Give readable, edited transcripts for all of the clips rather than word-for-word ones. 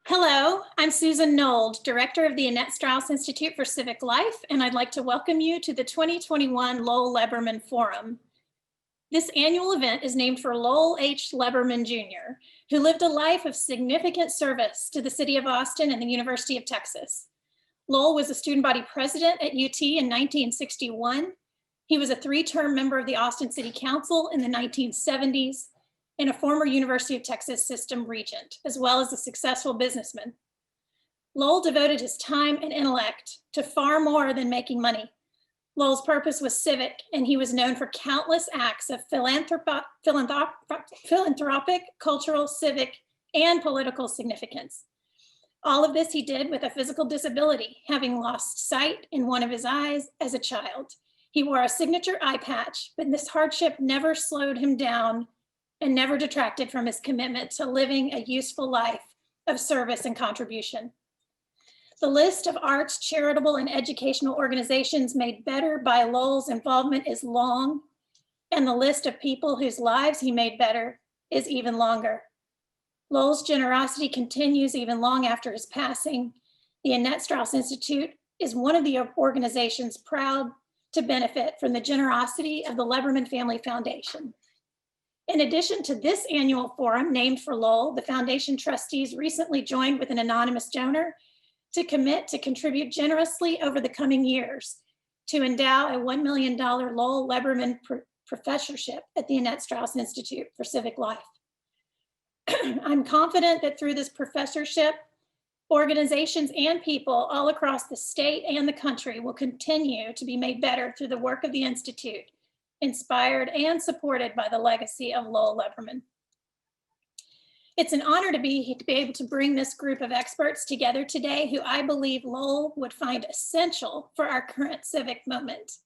Hello, I'm Susan Nold, Director of the Annette Strauss Institute for Civic Life, and I'd like to welcome you to the 2021 Lowell Lebermann Forum. This annual event is named for Lowell H. Lebermann Jr., who lived a life of significant service to the city of Austin and the University of Texas. Lowell was a student body president at UT in 1961. He was a three-term member of the Austin City Council in the 1970s, and a former University of Texas system regent, as well as a successful businessman. Lowell devoted his time and intellect to far more than making money. Lowell's purpose was civic, and he was known for countless acts of philanthropic, cultural, civic, and political significance. All of this he did with a physical disability, having lost sight in one of his eyes as a child. He wore a signature eye patch, but this hardship never slowed him down and never detracted from his commitment to living a useful life of service and contribution. The list of arts, charitable, and educational organizations made better by Lowell's involvement is long, and the list of people whose lives he made better is even longer. Lowell's generosity continues even long after his passing. The Annette Strauss Institute is one of the organizations proud to benefit from the generosity of the Lebermann Family Foundation. In addition to this annual forum named for Lowell, the foundation trustees recently joined with an anonymous donor to commit to contribute generously over the coming years to endow a $1 million Lowell Lebermann professorship at the Annette Strauss Institute for Civic Life. I'm confident that through this professorship, organizations and people all across the state and the country will continue to be made better through the work of the Institute, inspired and supported by the legacy of Lowell Lebermann. It's an honor to be able to bring this group of experts together today who I believe Lowell would find essential for our current civic moment.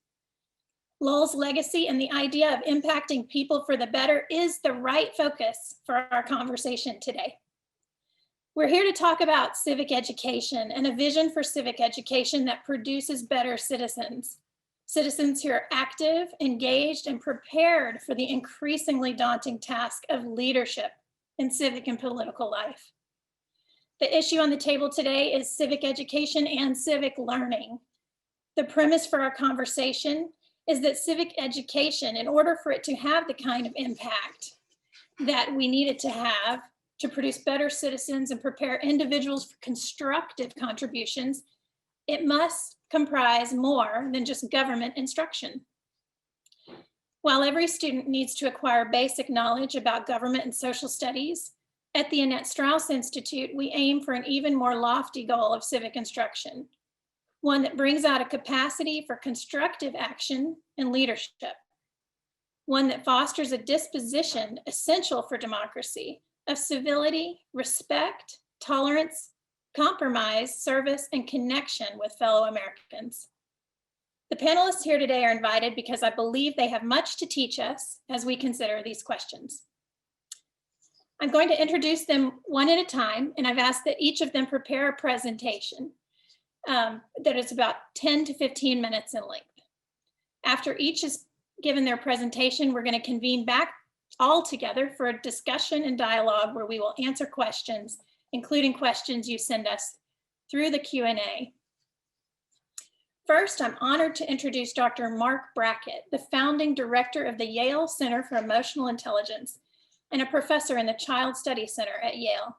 Lowell's legacy and the idea of impacting people for the better is the right focus for our conversation today. We're here to talk about civic education and a vision for civic education that produces better citizens. Citizens who are active, engaged, and prepared for the increasingly daunting task of leadership in civic and political life. The issue on the table today is civic education and civic learning. The premise for our conversation is that civic education, in order for it to have the kind of impact that we need it to have to produce better citizens and prepare individuals for constructive contributions, it must comprise more than just government instruction. While every student needs to acquire basic knowledge about government and social studies, at the Annette Strauss Institute, we aim for an even more lofty goal of civic instruction, one that brings out a capacity for constructive action and leadership, one that fosters a disposition essential for democracy of civility, respect, tolerance, compromise, service, and connection with fellow Americans. The panelists here today are invited because I believe they have much to teach us as we consider these questions. I'm going to introduce them one at a time, and I've asked that each of them prepare a presentation that is about 10 to 15 minutes in length. After each is given their presentation, we're going to convene back all together for a discussion and dialogue where we will answer questions, including questions you send us through the Q&A. First, I'm honored to introduce Dr. Marc Brackett, the founding director of the Yale Center for Emotional Intelligence and a professor in the Child Study Center at Yale.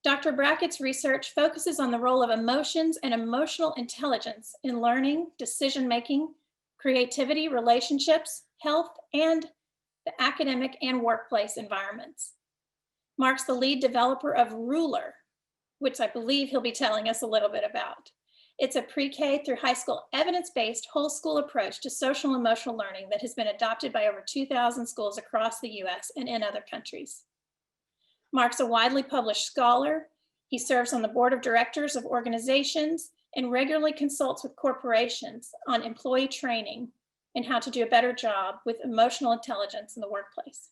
Dr. Brackett's research focuses on the role of emotions and emotional intelligence in learning, decision-making, creativity, relationships, health, and the academic and workplace environments. Marc's the lead developer of Ruler, which I believe he'll be telling us a little bit about. It's a pre-K through high school evidence-based whole school approach to social and emotional learning that has been adopted by over 2,000 schools across the US and in other countries. Marc's a widely published scholar. He serves on the board of directors of organizations and regularly consults with corporations on employee training and how to do a better job with emotional intelligence in the workplace.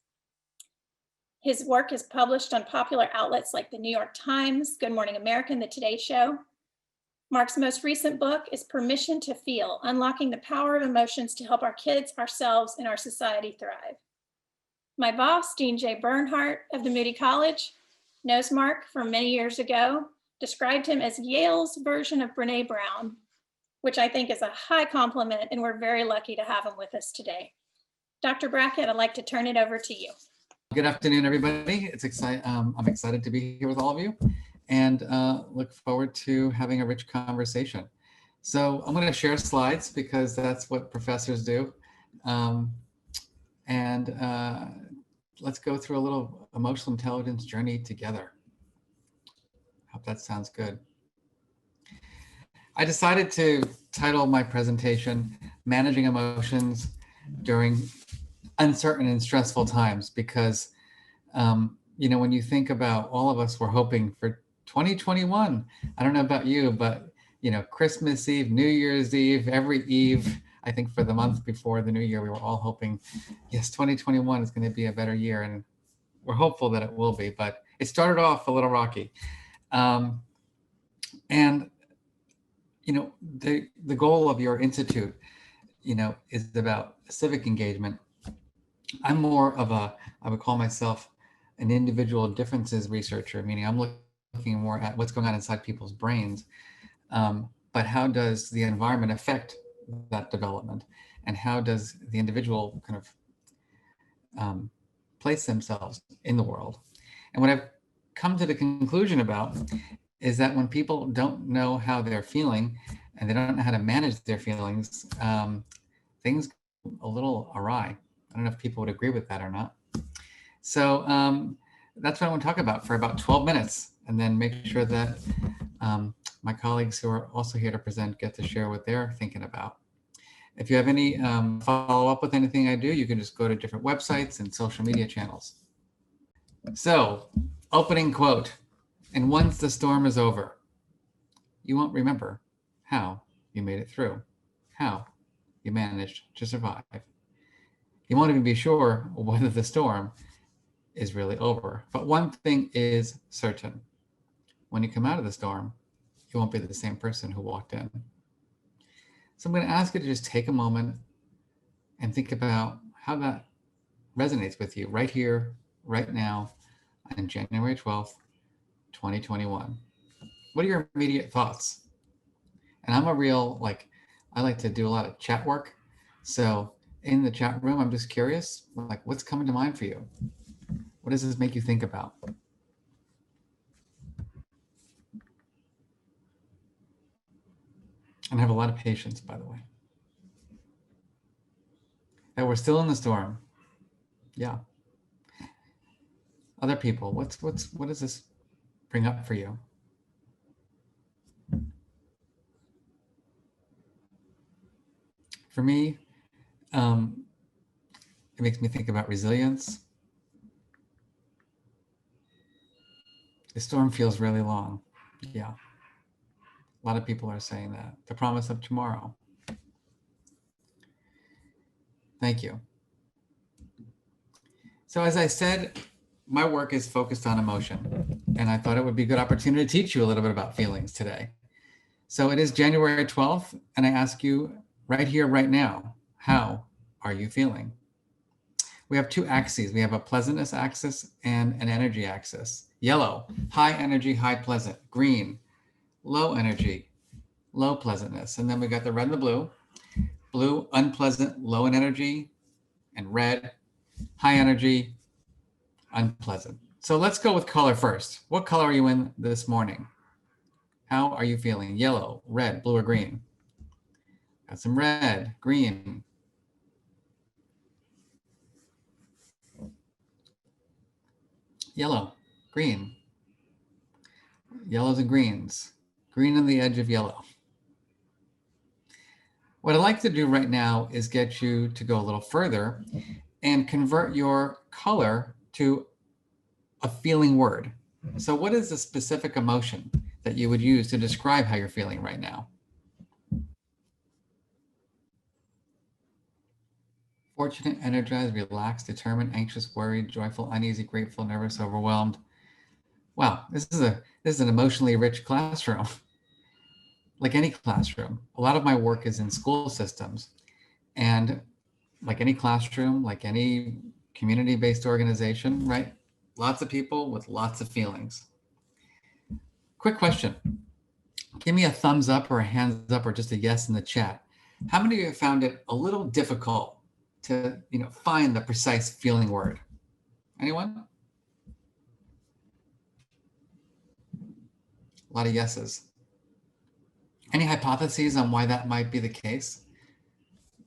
His work is published on popular outlets like the New York Times, Good Morning America, and the Today Show. Marc's most recent book is Permission to Feel, Unlocking the Power of Emotions to Help Our Kids, Ourselves, and Our Society Thrive. My boss, Dean J. Bernhardt of the Moody College, knows Marc from many years ago, described him as Yale's version of Brene Brown, which I think is a high compliment, and we're very lucky to have him with us today. Dr. Brackett, I'd like to turn it over to you. Good afternoon, everybody. I'm excited to be here with all of you and look forward to having a rich conversation. So I'm going to share slides because that's what professors do. Let's go through a little emotional intelligence journey together. Hope that sounds good. I decided to title my presentation Managing Emotions During Uncertain and Stressful Times because, you know, when you think about all of us were hoping for 2021, I don't know about you, but, you know, Christmas Eve, New Year's Eve, every Eve, I think for the month before the new year, we were all hoping, yes, 2021 is going to be a better year. And we're hopeful that it will be, but it started off a little rocky. And, you know, the goal of your institute, you know, is about civic engagement. I'm more of I would call myself an individual differences researcher, meaning I'm looking more at what's going on inside people's brains. But how does the environment affect that development? And how does the individual kind of place themselves in the world? And what I've come to the conclusion about is that when people don't know how they're feeling and they don't know how to manage their feelings, things go a little awry. I don't know if people would agree with that or not. So that's what I want to talk about for about 12 minutes and then make sure that my colleagues who are also here to present get to share what they're thinking about. If you have any follow up with anything I do, you can just go to different websites and social media channels. So, opening quote, and once the storm is over, you won't remember how you made it through, how you managed to survive. You won't even be sure whether the storm is really over. But one thing is certain. When you come out of the storm, you won't be the same person who walked in. So I'm going to ask you to just take a moment and think about how that resonates with you right here, right now, on January 12th, 2021. What are your immediate thoughts? And I'm I like to do a lot of chat work. So in the chat room, I'm just curious, like what's coming to mind for you? What does this make you think about? And I have a lot of patience, by the way. That we're still in the storm. Yeah. Other people, what does this bring up for you? For me, it makes me think about resilience. The storm feels really long. Yeah. A lot of people are saying that. The promise of tomorrow. Thank you. So as I said, my work is focused on emotion, and I thought it would be a good opportunity to teach you a little bit about feelings today. So it is January 12th, and I ask you right here, right now, how are you feeling? We have two axes. We have a pleasantness axis and an energy axis. Yellow, high energy, high pleasant. Green, low energy, low pleasantness. And then we got the red and the blue. Blue, unpleasant, low in energy. And red, high energy, unpleasant. So let's go with color first. What color are you in this morning? How are you feeling? Yellow, red, blue, or green? Got some red, green. Yellow, green. Yellows and greens. Green on the edge of yellow. What I'd like to do right now is get you to go a little further and convert your color to a feeling word. So what is the specific emotion that you would use to describe how you're feeling right now? Fortunate, energized, relaxed, determined, anxious, worried, joyful, uneasy, grateful, nervous, overwhelmed. Wow, this is an emotionally rich classroom. Like any classroom, a lot of my work is in school systems, and like any classroom, like any community-based organization, right? Lots of people with lots of feelings. Quick question. Give me a thumbs up or a hands up or just a yes in the chat. How many of you have found it a little difficult to, find the precise feeling word? Anyone? A lot of yeses. Any hypotheses on why that might be the case?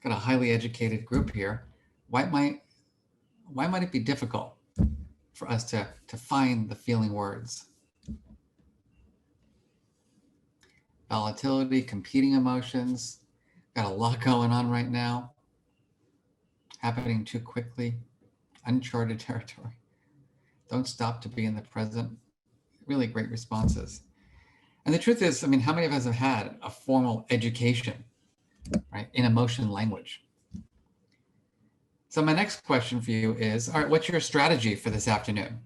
Got a highly educated group here. Why might it be difficult for us to find the feeling words? Volatility, competing emotions, got a lot going on right now, happening too quickly, uncharted territory. Don't stop to be in the present. Really great responses. And the truth is, how many of us have had a formal education, right, in emotion language? So my next question for you is, all right, what's your strategy for this afternoon?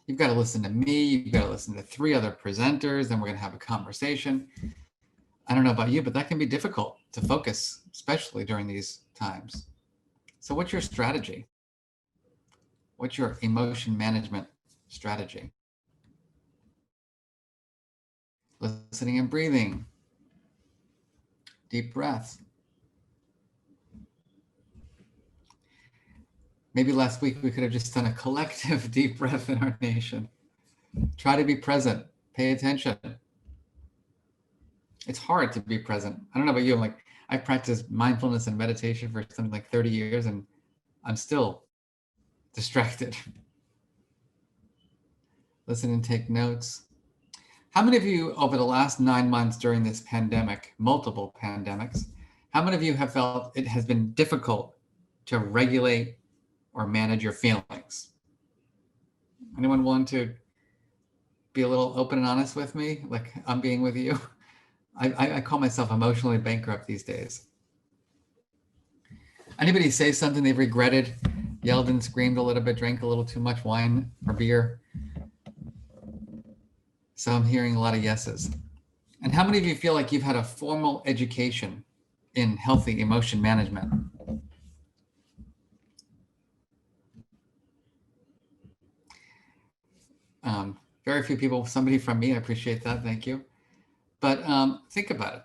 You've got to listen to me, you've got to listen to 3 other presenters, then we're going to have a conversation. I don't know about you, but that can be difficult to focus, especially during these times. So what's your strategy? What's your emotion management strategy? Listening and breathing. Deep breaths. Maybe last week we could have just done a collective deep breath in our nation. Try to be present. Pay attention. It's hard to be present. I don't know about you. I've practiced mindfulness and meditation for something like 30 years and I'm still distracted. Listen and take notes. How many of you over the last 9 months during this pandemic, multiple pandemics, how many of you have felt it has been difficult to regulate or manage your feelings? Anyone want to be a little open and honest with me, like I'm being with you? I call myself emotionally bankrupt these days. Anybody say something they've regretted, yelled and screamed a little bit, drank a little too much wine or beer? So I'm hearing a lot of yeses. And how many of you feel like you've had a formal education in healthy emotion management? Very few people, somebody from me, I appreciate that, thank you. But think about it.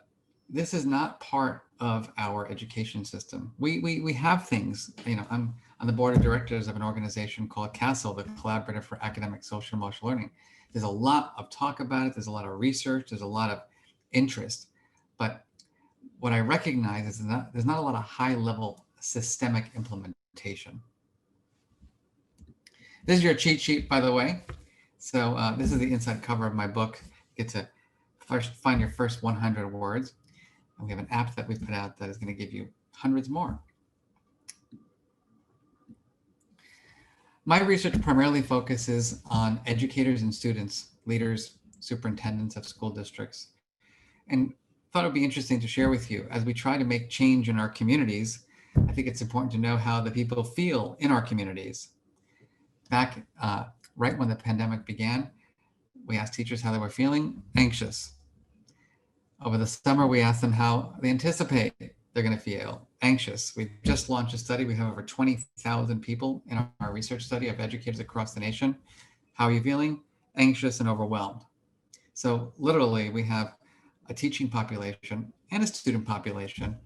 This is not part of our education system. We have things, I'm on the board of directors of an organization called CASEL, the Collaborative for Academic Social Emotional Learning. There's a lot of talk about it. There's a lot of research. There's a lot of interest. But what I recognize is that there's not a lot of high level systemic implementation. This is your cheat sheet, by the way. So this is the inside cover of my book. You get to first find your first 100 words. And we have an app that we put out that is going to give you hundreds more. My research primarily focuses on educators and students, leaders, superintendents of school districts, and thought it would be interesting to share with you as we try to make change in our communities. I think it's important to know how the people feel in our communities. Back right when the pandemic began, we asked teachers how they were feeling, anxious. Over the summer, we asked them how they anticipate they're going to feel, anxious. We just launched a study. We have over 20,000 people in our research study of educators across the nation. How are you feeling? Anxious and overwhelmed. So literally, we have a teaching population and a student population.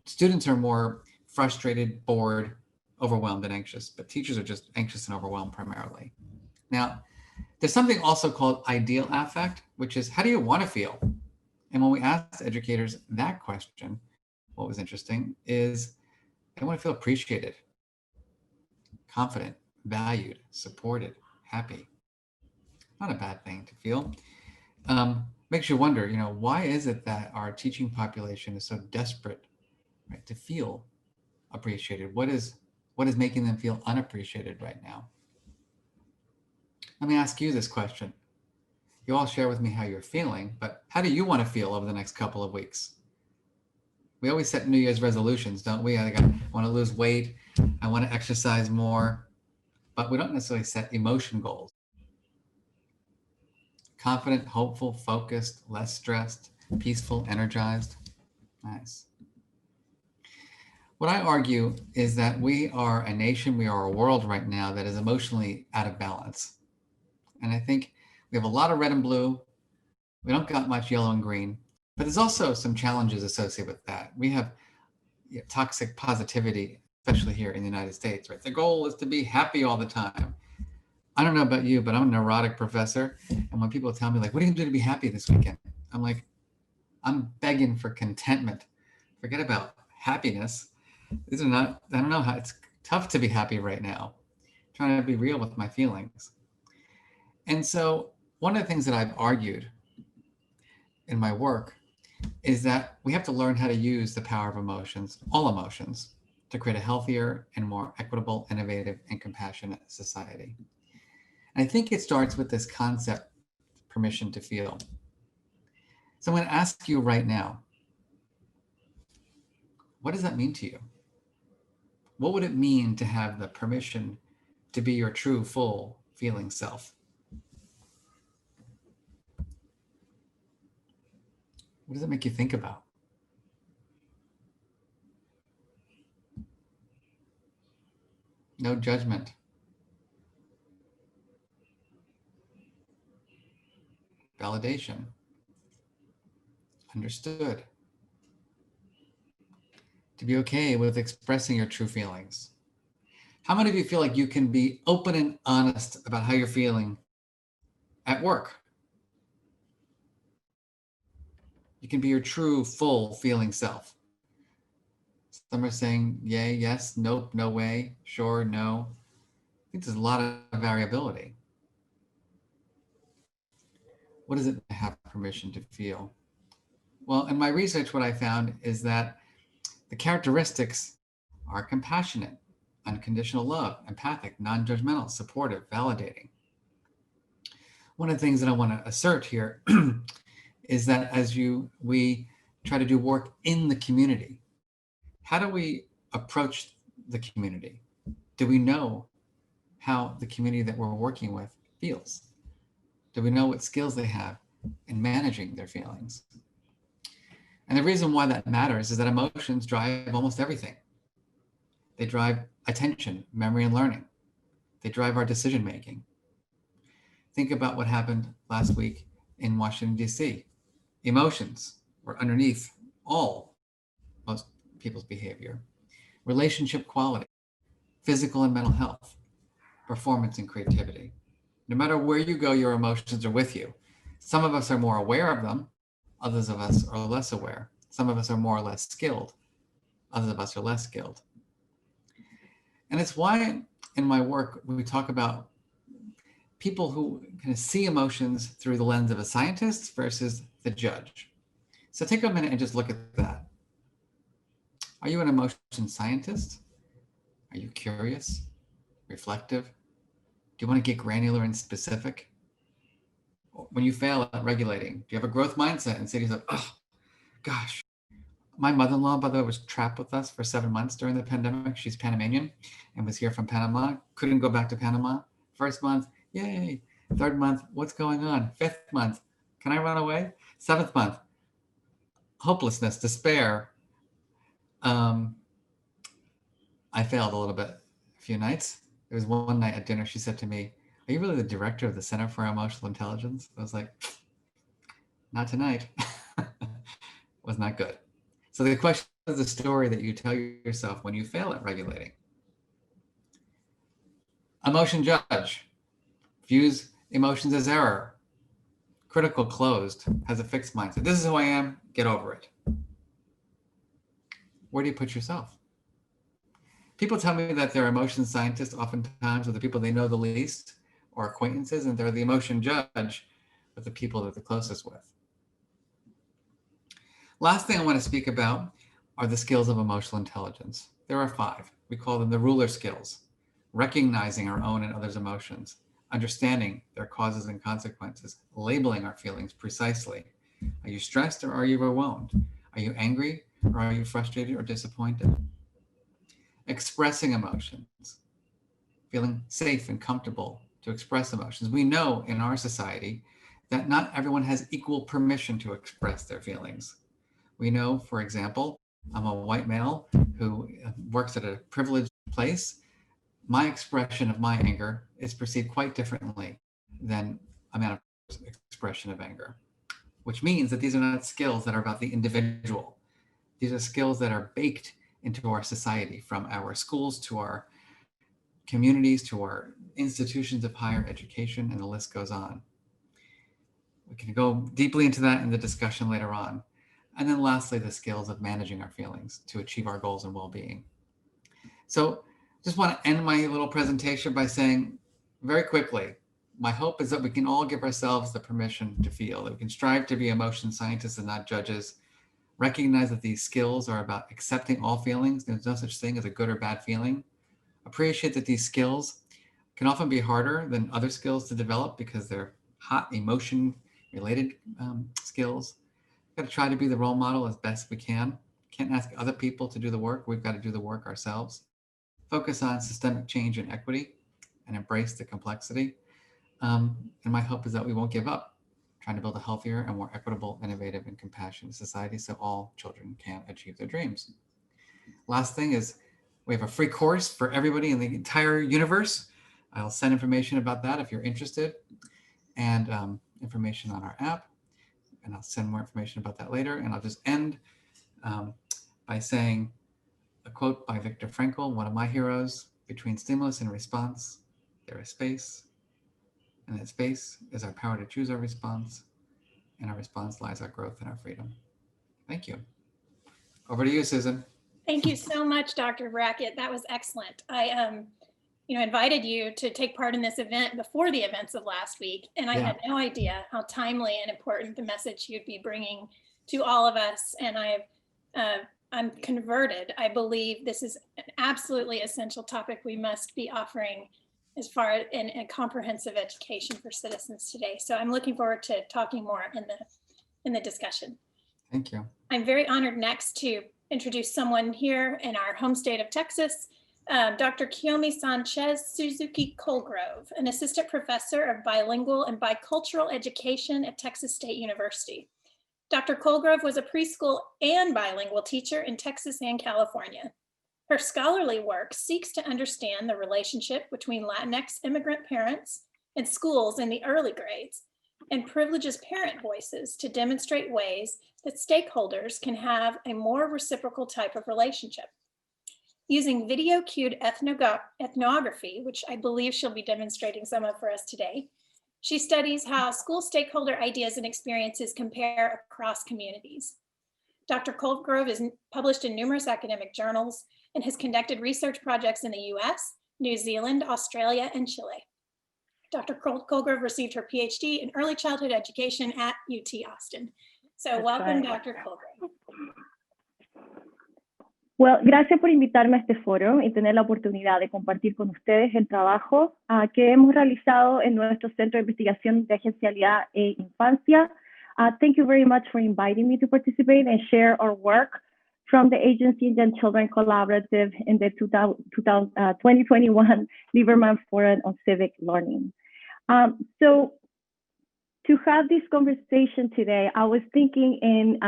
Students are more frustrated, bored, overwhelmed, and anxious, but teachers are just anxious and overwhelmed primarily. Now, there's something also called ideal affect, which is how do you want to feel? And when we asked educators that question, what was interesting is they want to feel appreciated, confident, valued, supported, happy. Not a bad thing to feel. Makes you wonder, why is it that our teaching population is so desperate, right, to feel appreciated? What is making them feel unappreciated right now? Let me ask you this question. You all share with me how you're feeling, but how do you want to feel over the next couple of weeks? We always set New Year's resolutions, don't we? I want to lose weight. I want to exercise more, but we don't necessarily set emotion goals. Confident, hopeful, focused, less stressed, peaceful, energized. Nice. What I argue is that we are a nation, we are a world right now that is emotionally out of balance. And I think we have a lot of red and blue. We don't got much yellow and green, but there's also some challenges associated with that. We have toxic positivity, especially here in the United States, right? The goal is to be happy all the time. I don't know about you, but I'm a neurotic professor. And when people tell me, like, what are you gonna do to be happy this weekend? I'm like, I'm begging for contentment. Forget about happiness. These are not, I don't know how, it's tough to be happy right now. I'm trying to be real with my feelings. And so one of the things that I've argued in my work is that we have to learn how to use the power of emotions, all emotions, to create a healthier and more equitable, innovative, and compassionate society. And I think it starts with this concept, permission to feel. So I'm going to ask you right now, what does that mean to you? What would it mean to have the permission to be your true, full, feeling self? What does it make you think about? No judgment. Validation. Understood. To be okay with expressing your true feelings. How many of you feel like you can be open and honest about how you're feeling at work? You can be your true, full feeling self. Some are saying yay, yes, nope, no way, sure, no. I think there's a lot of variability. What does it have permission to feel? Well, in my research, what I found is that the characteristics are compassionate, unconditional love, empathic, non-judgmental, supportive, validating. One of the things that I want to assert here is that as we try to do work in the community, how do we approach the community? Do we know how the community that we're working with feels? Do we know what skills they have in managing their feelings? And the reason why that matters is that emotions drive almost everything. They drive attention, memory, and learning. They drive our decision making. Think about what happened last week in Washington, D.C. Emotions were underneath most people's behavior. Relationship quality, physical and mental health, performance and creativity. No matter where you go, your emotions are with you. Some of us are more aware of them. Others of us are less aware. Some of us are more or less skilled. Others of us are less skilled. And it's why in my work, we talk about people who kind of see emotions through the lens of a scientist versus the judge. So take a minute and just look at that. Are you an emotion scientist? Are you curious, reflective? Do you want to get granular and specific? When you fail at regulating, do you have a growth mindset and say to yourself, oh, gosh. My mother-in-law, by the way, was trapped with us for 7 months during the pandemic. She's Panamanian and was here from Panama. Couldn't go back to Panama. First month, yay. Third month, what's going on? Fifth month, can I run away? Seventh month, hopelessness, despair. I failed a little bit a few nights. There was one night at dinner, she said to me, are you really the director of the Center for Emotional Intelligence? I was like, not tonight. Was not good. So the question is the story that you tell yourself when you fail at regulating. Emotion judge, views emotions as error. Critical closed, has a fixed mindset. This is who I am, get over it. Where do you put yourself? People tell me that they're emotion scientists oftentimes with the people they know the least or acquaintances, and they're the emotion judge with the people they're the closest with. Last thing I want to speak about are the skills of emotional intelligence. There are 5. We call them the ruler skills: recognizing our own and others' emotions, understanding their causes and consequences, labeling our feelings precisely. Are you stressed or are you overwhelmed? Are you angry or are you frustrated or disappointed? Expressing emotions, feeling safe and comfortable to express emotions. We know in our society that not everyone has equal permission to express their feelings. We know, for example, I'm a white male who works at a privileged place. My expression of my anger is perceived quite differently than a man's expression of anger, which means that these are not skills that are about the individual. These are skills that are baked into our society, from our schools to our communities to our institutions of higher education, and the list goes on. We can go deeply into that in the discussion later on. And then lastly, the skills of managing our feelings to achieve our goals and well-being. So just want to end my little presentation by saying very quickly, my hope is that we can all give ourselves the permission to feel, that we can strive to be emotion scientists and not judges, recognize that these skills are about accepting all feelings. There's no such thing as a good or bad feeling. Appreciate that these skills can often be harder than other skills to develop because they're hot emotion related skills. We've got to try to be the role model as best we can. Can't ask other people to do the work. We've got to do the work ourselves. Focus on systemic change and equity and embrace the complexity. And my hope is that we won't give up trying to build a healthier and more equitable, innovative, and compassionate society so all children can achieve their dreams. Last thing is we have a free course for everybody in the entire universe. I'll send information about that if you're interested, and information on our app. And I'll send more information about that later. And I'll just end by saying a quote by Viktor Frankl, one of my heroes: between stimulus and response, there is space. And that space is our power to choose our response. And our response lies our growth and our freedom. Thank you. Over to you, Susan. Thank you so much, Dr. Brackett. That was excellent. I invited you to take part in this event before the events of last week, and I had no idea how timely and important the message you'd be bringing to all of us. And I'm converted. I believe this is an absolutely essential topic we must be offering as far as in comprehensive education for citizens today. So I'm looking forward to talking more in the discussion. Thank you. I'm very honored next to introduce someone here in our home state of Texas, Dr. Kiyomi Sánchez-Suzuki Colegrove, an assistant professor of bilingual and bicultural education at Texas State University. Dr. Colegrove was a preschool and bilingual teacher in Texas and California. Her scholarly work seeks to understand the relationship between Latinx immigrant parents and schools in the early grades, and privileges parent voices to demonstrate ways that stakeholders can have a more reciprocal type of relationship. Using video cued ethnography, which I believe she'll be demonstrating some of for us today, she studies how school stakeholder ideas and experiences compare across communities. Dr. Colegrove is published in numerous academic journals and has conducted research projects in the US, New Zealand, Australia, and Chile. Dr. Colegrove received her PhD in early childhood education at UT Austin. So welcome, Dr. Colegrove. Well, gracias por invitarme a este foro y tener la oportunidad de compartir con ustedes el trabajo que hemos realizado en nuestro Centro de Investigación de Agencialidad e Infancia. Thank you very much for inviting me to participate and share our work from the Agency and Young Children Collaborative in the 2021 Lebermann Forum on Civic Learning. So to have this conversation today, I was thinking in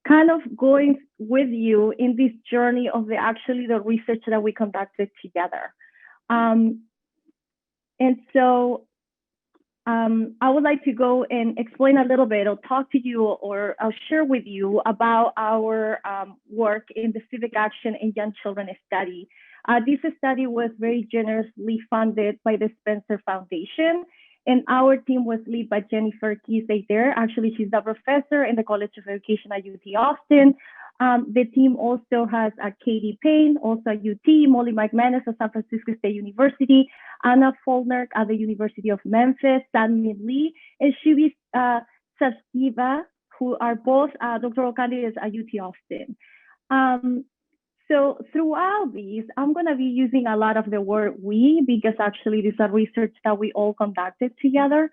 kind of going with you in this journey of the research that we conducted together. And so I would like to go and explain a little bit or talk to you or I'll share with you about our work in the Civic Action and Young Children study. This study was very generously funded by the Spencer Foundation, and our team was led by Jennifer Keyes-Adair. Actually, she's a professor in the College of Education at UT Austin. The team also has Katie Payne, also at UT, Molly McManus at San Francisco State University, Anna Folner at the University of Memphis, Sanmin Lee, and Shivi Sachdeva, who are both doctoral candidates at UT Austin. So throughout these, I'm going to be using a lot of the word we, because actually this is a research that we all conducted together.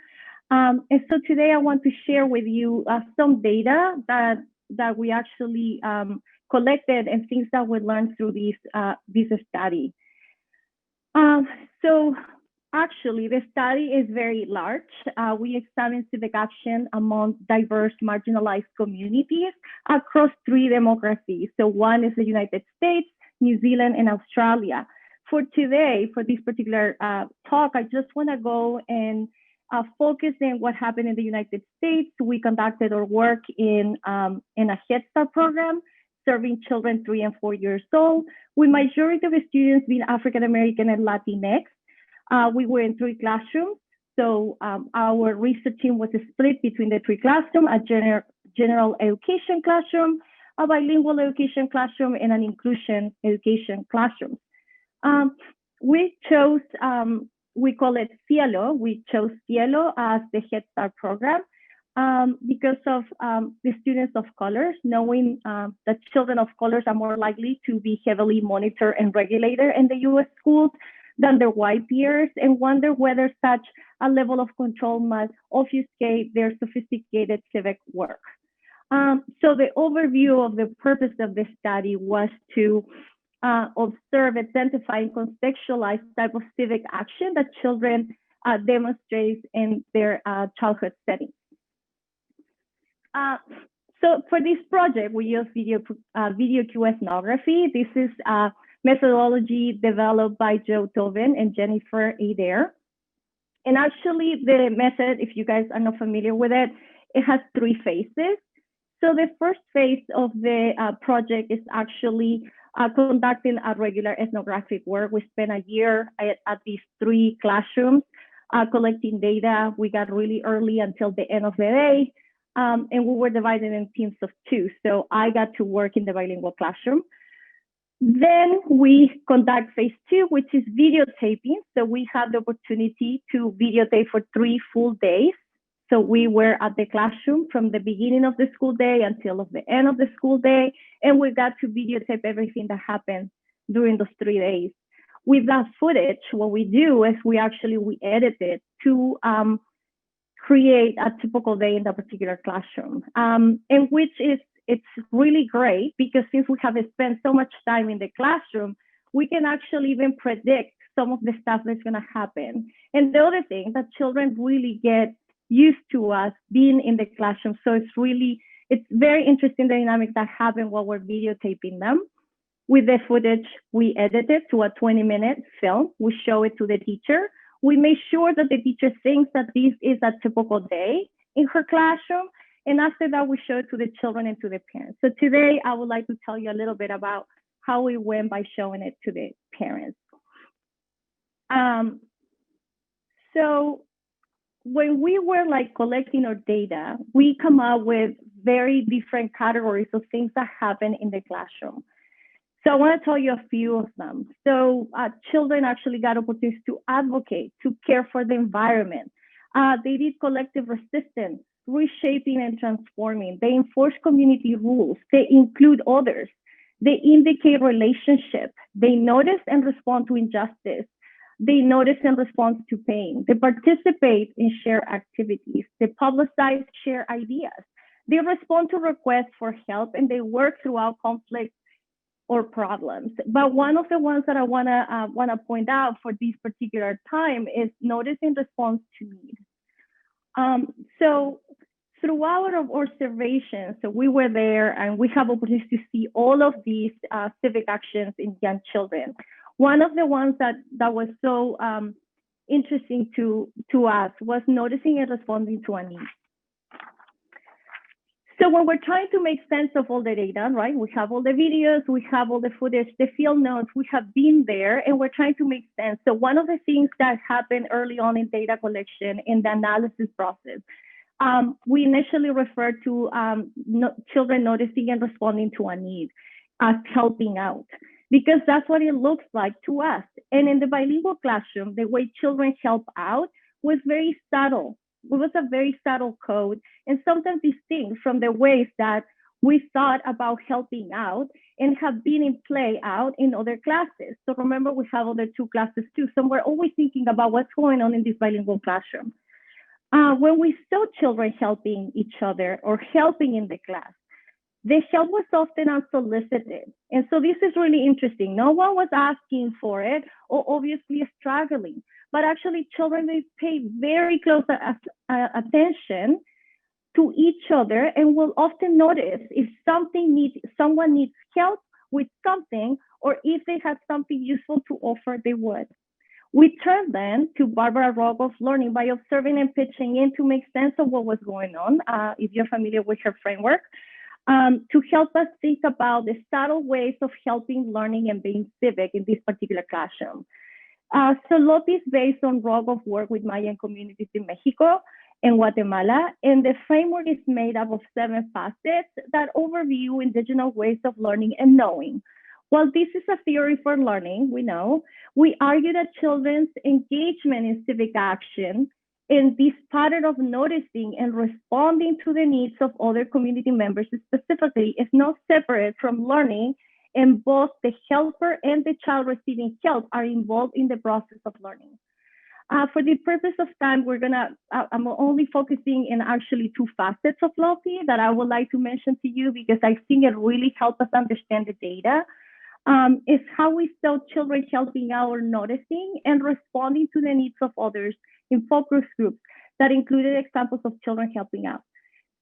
And so today I want to share with you some data that we actually collected and things that we learned through this study. So Actually, the study is very large. We examine civic action among diverse marginalized communities across 3 democracies. So one is the United States, New Zealand, and Australia. For today, for this particular talk, I just want to go and focus on what happened in the United States. We conducted our work in a Head Start program, serving children 3 and 4 years old, with majority of the students being African American and Latinx. We were in 3 classrooms. So our research team was split between the 3 classrooms, a general education classroom, a bilingual education classroom, and an inclusion education classroom. We chose, we call it Cielo. We chose Cielo as the Head Start program because of the students of colors, knowing that children of colors are more likely to be heavily monitored and regulated in the US schools than their white peers, and wonder whether such a level of control must obfuscate their sophisticated civic work. So the overview of the purpose of this study was to observe, identify, and contextualize type of civic action that children demonstrate in their childhood settings. So for this project, we use video cue ethnography. This is a methodology developed by Joe Tobin and Jennifer Adair. And actually the method, if you guys are not familiar with it, it has 3 phases. So the first phase of the project is actually conducting a regular ethnographic work. We spent a year at these 3 classrooms collecting data. We got really early until the end of the day. And we were divided in teams of 2. So I got to work in the bilingual classroom. Then we conduct phase 2, which is videotaping. So we had the opportunity to videotape for 3 full days. So we were at the classroom from the beginning of the school day until the end of the school day. And we got to videotape everything that happened during those 3 days. With that footage, what we do is we edit it to create a typical day in that particular classroom, and it's really great because since we have spent so much time in the classroom, we can actually even predict some of the stuff that's going to happen. And the other thing that children really get used to us being in the classroom. So it's very interesting dynamic that happen while we're videotaping them. With the footage, we edit it to a 20-minute film. We show it to the teacher. We make sure that the teacher thinks that this is a typical day in her classroom. And after that, we show it to the children and to the parents. So today, I would like to tell you a little bit about how we went by showing it to the parents. So when we were collecting our data, we come up with very different categories of things that happen in the classroom. So I want to tell you a few of them. So children actually got opportunities to advocate, to care for the environment. They did collective resistance, reshaping and transforming. They enforce community rules. They include others. They indicate relationship. They notice and respond to injustice. They notice and respond to pain. They participate in shared activities. They publicize, share ideas. They respond to requests for help, and they work throughout conflict or problems. But one of the ones that I wanna point out for this particular time is notice and response to need. So throughout our observations, so we were there and we have opportunities to see all of these civic actions in young children. One of the ones that was so interesting to us was noticing and responding to a need. So when we're trying to make sense of all the data, right? We have all the videos, we have all the footage, the field notes, we have been there and we're trying to make sense. So one of the things that happened early on in data collection in the analysis process, we initially referred to children noticing and responding to a need as helping out, because that's what it looks like to us. And in the bilingual classroom, the way children help out was very subtle. It was a very subtle code and sometimes distinct from the ways that we thought about helping out and have been in play out in other classes. So remember, we have other 2 classes too. So we're always thinking about what's going on in this bilingual classroom. When we saw children helping each other or helping in the class, the help was often unsolicited. And so this is really interesting. No one was asking for it or obviously struggling, but actually children, they pay very close attention to each other and will often notice if someone needs help with something, or if they have something useful to offer, they would. We turned then to Barbara Rogoff's learning by observing and pitching in to make sense of what was going on, if you're familiar with her framework, to help us think about the subtle ways of helping learning and being civic in this particular classroom. So Lopi is based on Rogoff's work with Mayan communities in Mexico and Guatemala, and the framework is made up of 7 facets that overview indigenous ways of learning and knowing. While this is a theory for learning, we argue that children's engagement in civic action and this pattern of noticing and responding to the needs of other community members specifically is not separate from learning, and both the helper and the child receiving help are involved in the process of learning. For the purpose of time, I'm only focusing in actually 2 facets of Lopi that I would like to mention to you because I think it really helps us understand the data. Is how we saw children helping out or noticing and responding to the needs of others in focus groups that included examples of children helping out.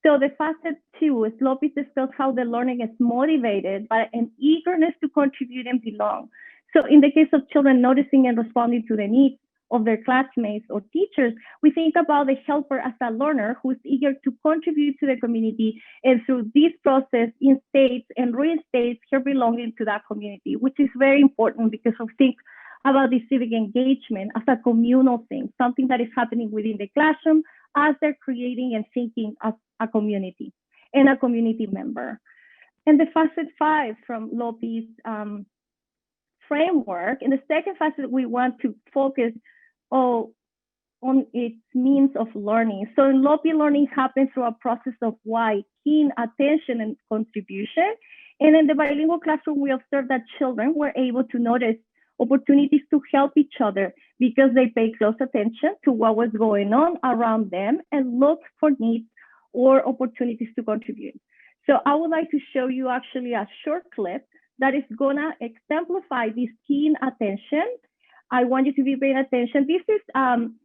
So the facet 2 is Lopi discussed how the learning is motivated by an eagerness to contribute and belong. So in the case of children noticing and responding to the needs of their classmates or teachers, we think about the helper as a learner who's eager to contribute to the community, and through this process instates and reinstates her belonging to that community, which is very important because we think about the civic engagement as a communal thing, something that is happening within the classroom as they're creating and thinking as a community and a community member. And the facet 5 from Lopi's framework, in the second facet, we want to focus on its means of learning. So in Lopi, learning happens through a process of wide, keen attention and contribution. And in the bilingual classroom, we observed that children were able to notice opportunities to help each other because they pay close attention to what was going on around them and look for needs or opportunities to contribute. So I would like to show you actually a short clip that is gonna exemplify this keen attention. I want you to be paying attention. This is,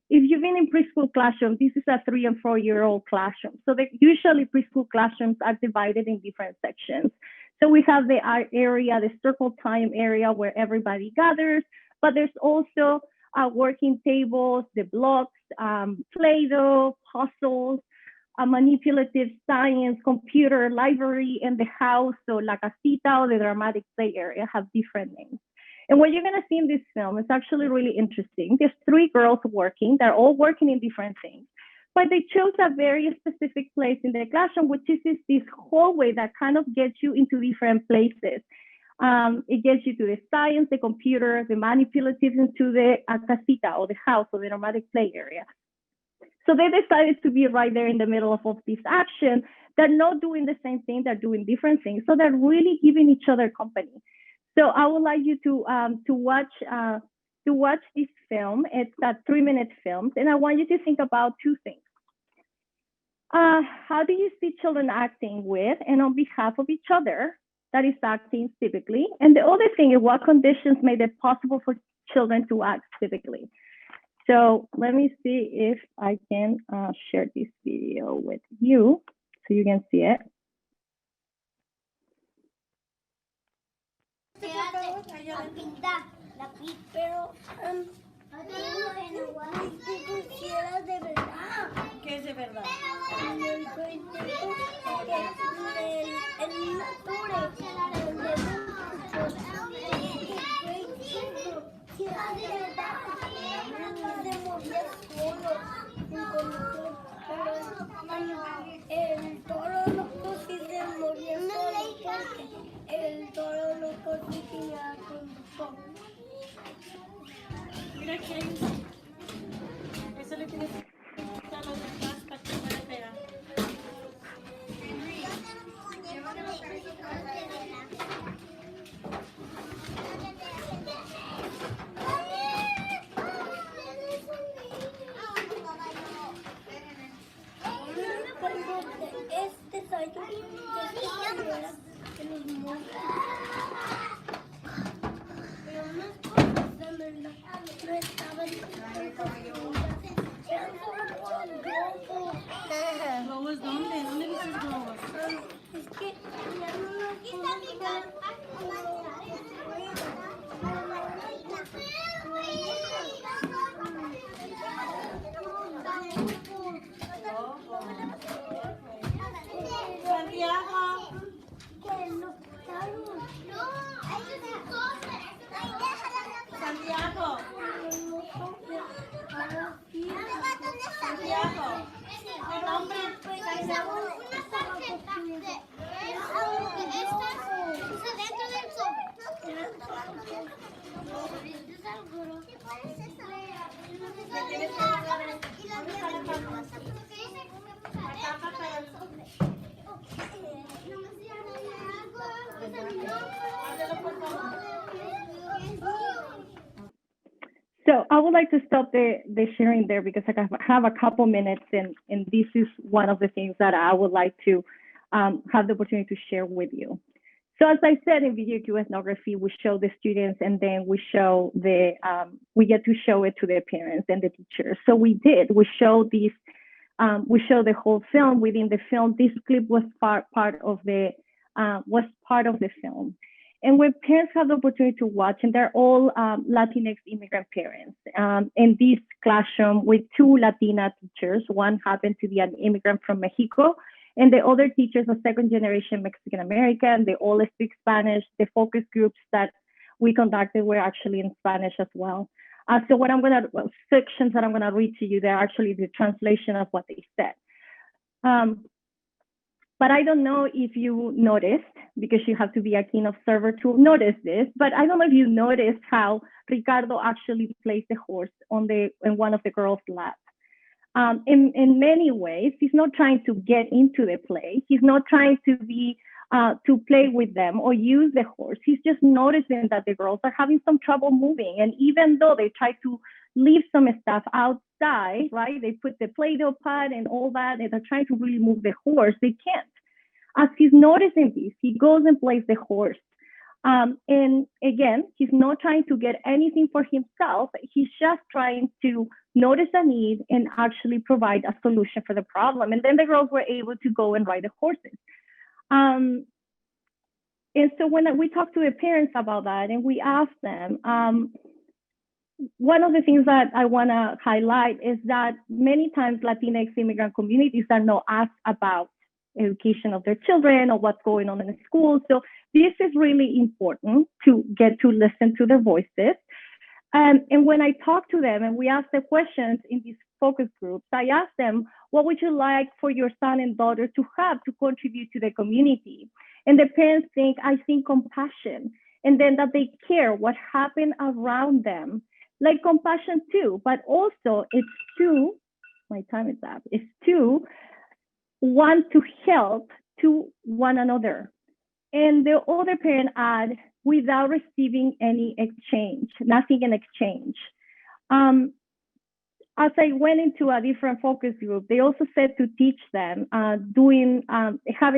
if you've been in preschool classroom, this is a 3- and 4-year-old classroom. So usually preschool classrooms are divided in different sections. So we have the area, the circle time area where everybody gathers, but there's also working tables, the blocks, Play-Doh, puzzles, a manipulative science, computer, library, and the house. So La Casita or the dramatic play area have different names. And what you're gonna see in this film is actually really interesting. There's 3 girls working, they're all working in different things, but they chose a very specific place in the classroom, which is this hallway that kind of gets you into different places. It gets you to the science, the computer, the manipulative, into the casita or the house or the dramatic play area. So they decided to be right there in the middle of this action. They're not doing the same thing, they're doing different things. So they're really giving each other company. So I would like you to watch this film. It's a 3-minute film, and I want you to think about 2 things. How do you see children acting with and on behalf of each other, that is acting civically? And the other thing is, what conditions made it possible for children to act civically? So let me see if I can share this video with you so you can see it. A pintar, pero quisiera de verdad. ¿Qué es de verdad? El toro loco sí se movía solo porque el toro loco sí tenía conductor. Mira que hay eso le tienes que quitar los demás para que pueda pegar. Este tallo que los monstruos. Pero unas cosas se me escuela no estaban eran como globos. ¿Globos dónde? ¿Dónde dices globos? Es que ya no lo puedo Santiago. Santiago. Santiago. El nombre. So I would like to stop the sharing there because I have a couple minutes, and this is one of the things that I would like to have the opportunity to share with you. So as I said, in video Q ethnography, we show the students, and then we show we get to show it to the parents and the teachers. So we did. We show these. We show the whole film. Within the film, this clip was part of the film. And when parents have the opportunity to watch, and they're all Latinx immigrant parents, in this classroom with two Latina teachers. One happened to be an immigrant from Mexico, and the other teachers are second-generation Mexican-American. They all speak Spanish. The focus groups that we conducted were actually in Spanish as well. So what sections that I'm gonna read to you, they're actually the translation of what they said. But I don't know if you noticed, because you have to be a keen observer to notice this, but I don't know if you noticed how Ricardo actually placed the horse in one of the girls' laps. In many ways, he's not trying to get into the play. He's not trying to play with them or use the horse. He's just noticing that the girls are having some trouble moving. And even though they try to leave some stuff outside, right? They put the Play-Doh pot and all that, and they're trying to really move the horse. They can't. As he's noticing this, he goes and plays the horse. And again, he's not trying to get anything for himself. He's just trying to notice a need and actually provide a solution for the problem. And then the girls were able to go and ride the horses. And so when we talked to the parents about that, and we asked them, one of the things that I want to highlight is that many times Latinx immigrant communities are not asked about education of their children or what's going on in the school. So this is really important to get to listen to their voices. And when I talk to them and we ask the questions in these focus groups, I ask them, what would you like for your son and daughter to have to contribute to the community? And the parents think, I think compassion, and then that they care what happened around them. Like compassion too, but also it's to, my time is up, it's to want to help to one another. And the other parent add, without receiving any exchange, nothing in exchange. As I went into a different focus group, they also said to teach them having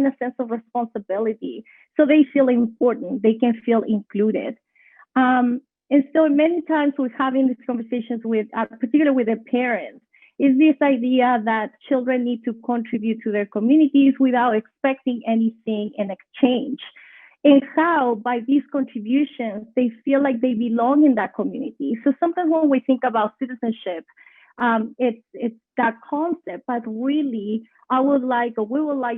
a sense of responsibility, so they feel important, they can feel included. And so many times we're having these conversations with, particularly with the parents, is this idea that children need to contribute to their communities without expecting anything in exchange. And how, by these contributions, they feel like they belong in that community. So sometimes when we think about citizenship, it's that concept, but really, we would like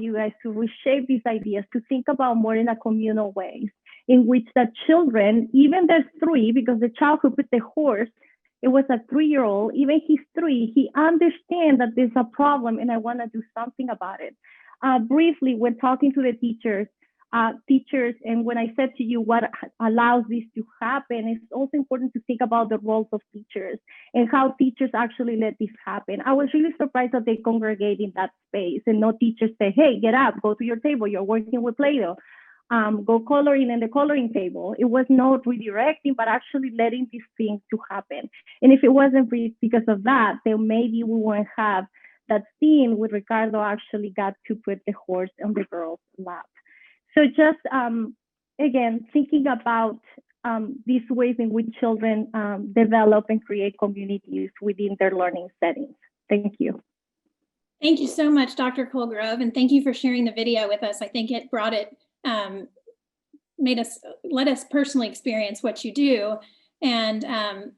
you guys to reshape these ideas, to think about more in a communal way, in which the children, even they're 3, because the child who put the horse, it was a 3-year-old, even he's 3, he understands that there's a problem and I want to do something about it. Briefly, when talking to the teachers, and when I said to you what allows this to happen, it's also important to think about the roles of teachers and how teachers actually let this happen. I was really surprised that they congregate in that space and no teachers say, hey, get up, go to your table, you're working with Play-Doh. Go coloring in the coloring table. It was not redirecting, but actually letting these things to happen. And if it wasn't because of that, then maybe we wouldn't have that scene where Ricardo actually got to put the horse on the girl's lap. So just, again, thinking about these ways in which children develop and create communities within their learning settings. Thank you. Thank you so much, Dr. Colegrove, and thank you for sharing the video with us. I think it brought it, let us personally experience what you do. And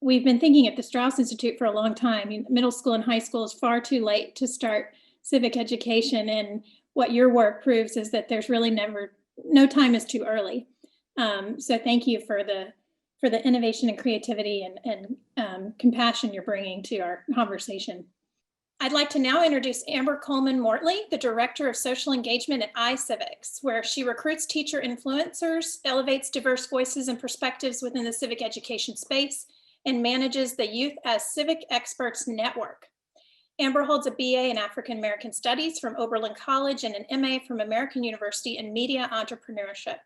we've been thinking at the Strauss Institute for a long time. Middle school and high school is far too late to start civic education, and what your work proves is that there's really no time is too early. So thank you for the innovation and creativity and compassion you're bringing to our conversation. I'd like to now introduce Amber Coleman-Mortley, the Director of Social Engagement at iCivics, where she recruits teacher influencers, elevates diverse voices and perspectives within the civic education space, and manages the Youth as Civic Experts Network. Amber holds a BA in African American Studies from Oberlin College and an MA from American University in Media Entrepreneurship.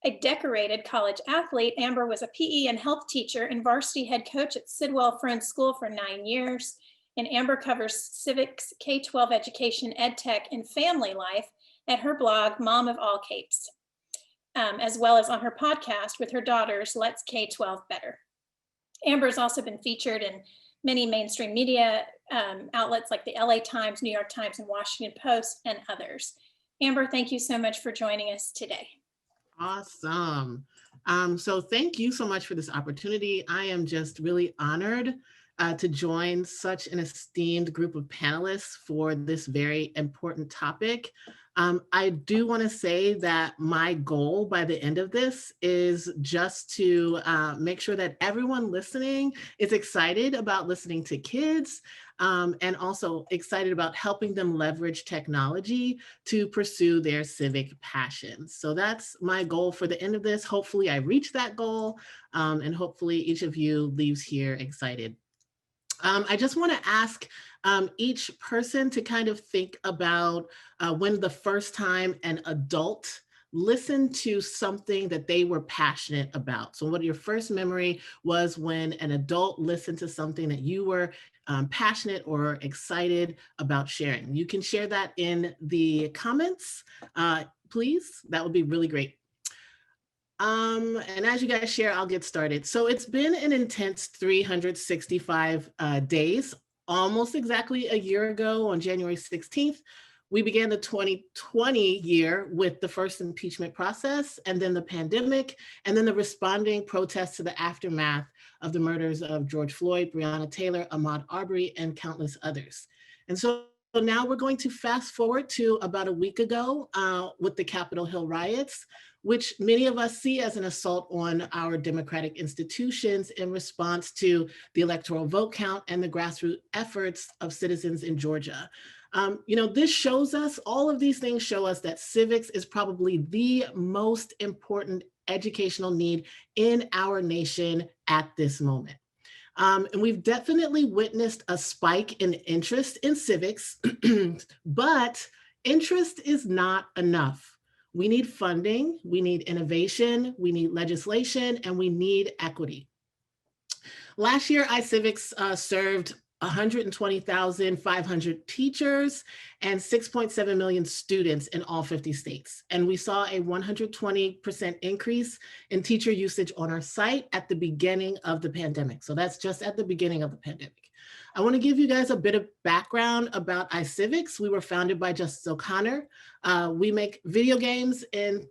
A decorated college athlete, Amber was a PE and health teacher and varsity head coach at Sidwell Friends School for 9 years. And Amber covers civics, K-12 education, ed tech, and family life at her blog, Mom of All Capes, as well as on her podcast with her daughters, Let's K-12 Better. Amber has also been featured in many mainstream media outlets like the LA Times, New York Times, and Washington Post, and others. Amber, thank you so much for joining us today. Awesome. So thank you so much for this opportunity. I am just really honored to join such an esteemed group of panelists for this very important topic. I do want to say that my goal by the end of this is just to make sure that everyone listening is excited about listening to kids and also excited about helping them leverage technology to pursue their civic passions. So that's my goal for the end of this. Hopefully I reach that goal and hopefully each of you leaves here excited. I just want to ask each person to kind of think about when the first time an adult listened to something that they were passionate about. So what your first memory was when an adult listened to something that you were passionate or excited about sharing. You can share that in the comments, please. That would be really great. And as you guys share, I'll get started. So it's been an intense 365 days, almost exactly a year ago on January 16th. We began the 2020 year with the first impeachment process, and then the pandemic, and then the responding protests to the aftermath of the murders of George Floyd, Breonna Taylor, Ahmaud Arbery, and countless others. And so now we're going to fast forward to about a week ago with the Capitol Hill riots, which many of us see as an assault on our democratic institutions in response to the electoral vote count and the grassroots efforts of citizens in Georgia. This shows us, all of these things show us that civics is probably the most important educational need in our nation at this moment. And we've definitely witnessed a spike in interest in civics, but interest is not enough. We need funding, we need innovation, we need legislation, and we need equity. Last year, iCivics served 120,500 teachers and 6.7 million students in all 50 states. And we saw a 120% increase in teacher usage on our site at the beginning of the pandemic. So that's just at the beginning of the pandemic. I want to give you guys a bit of background about iCivics. We were founded by Justice O'Connor. We make video games and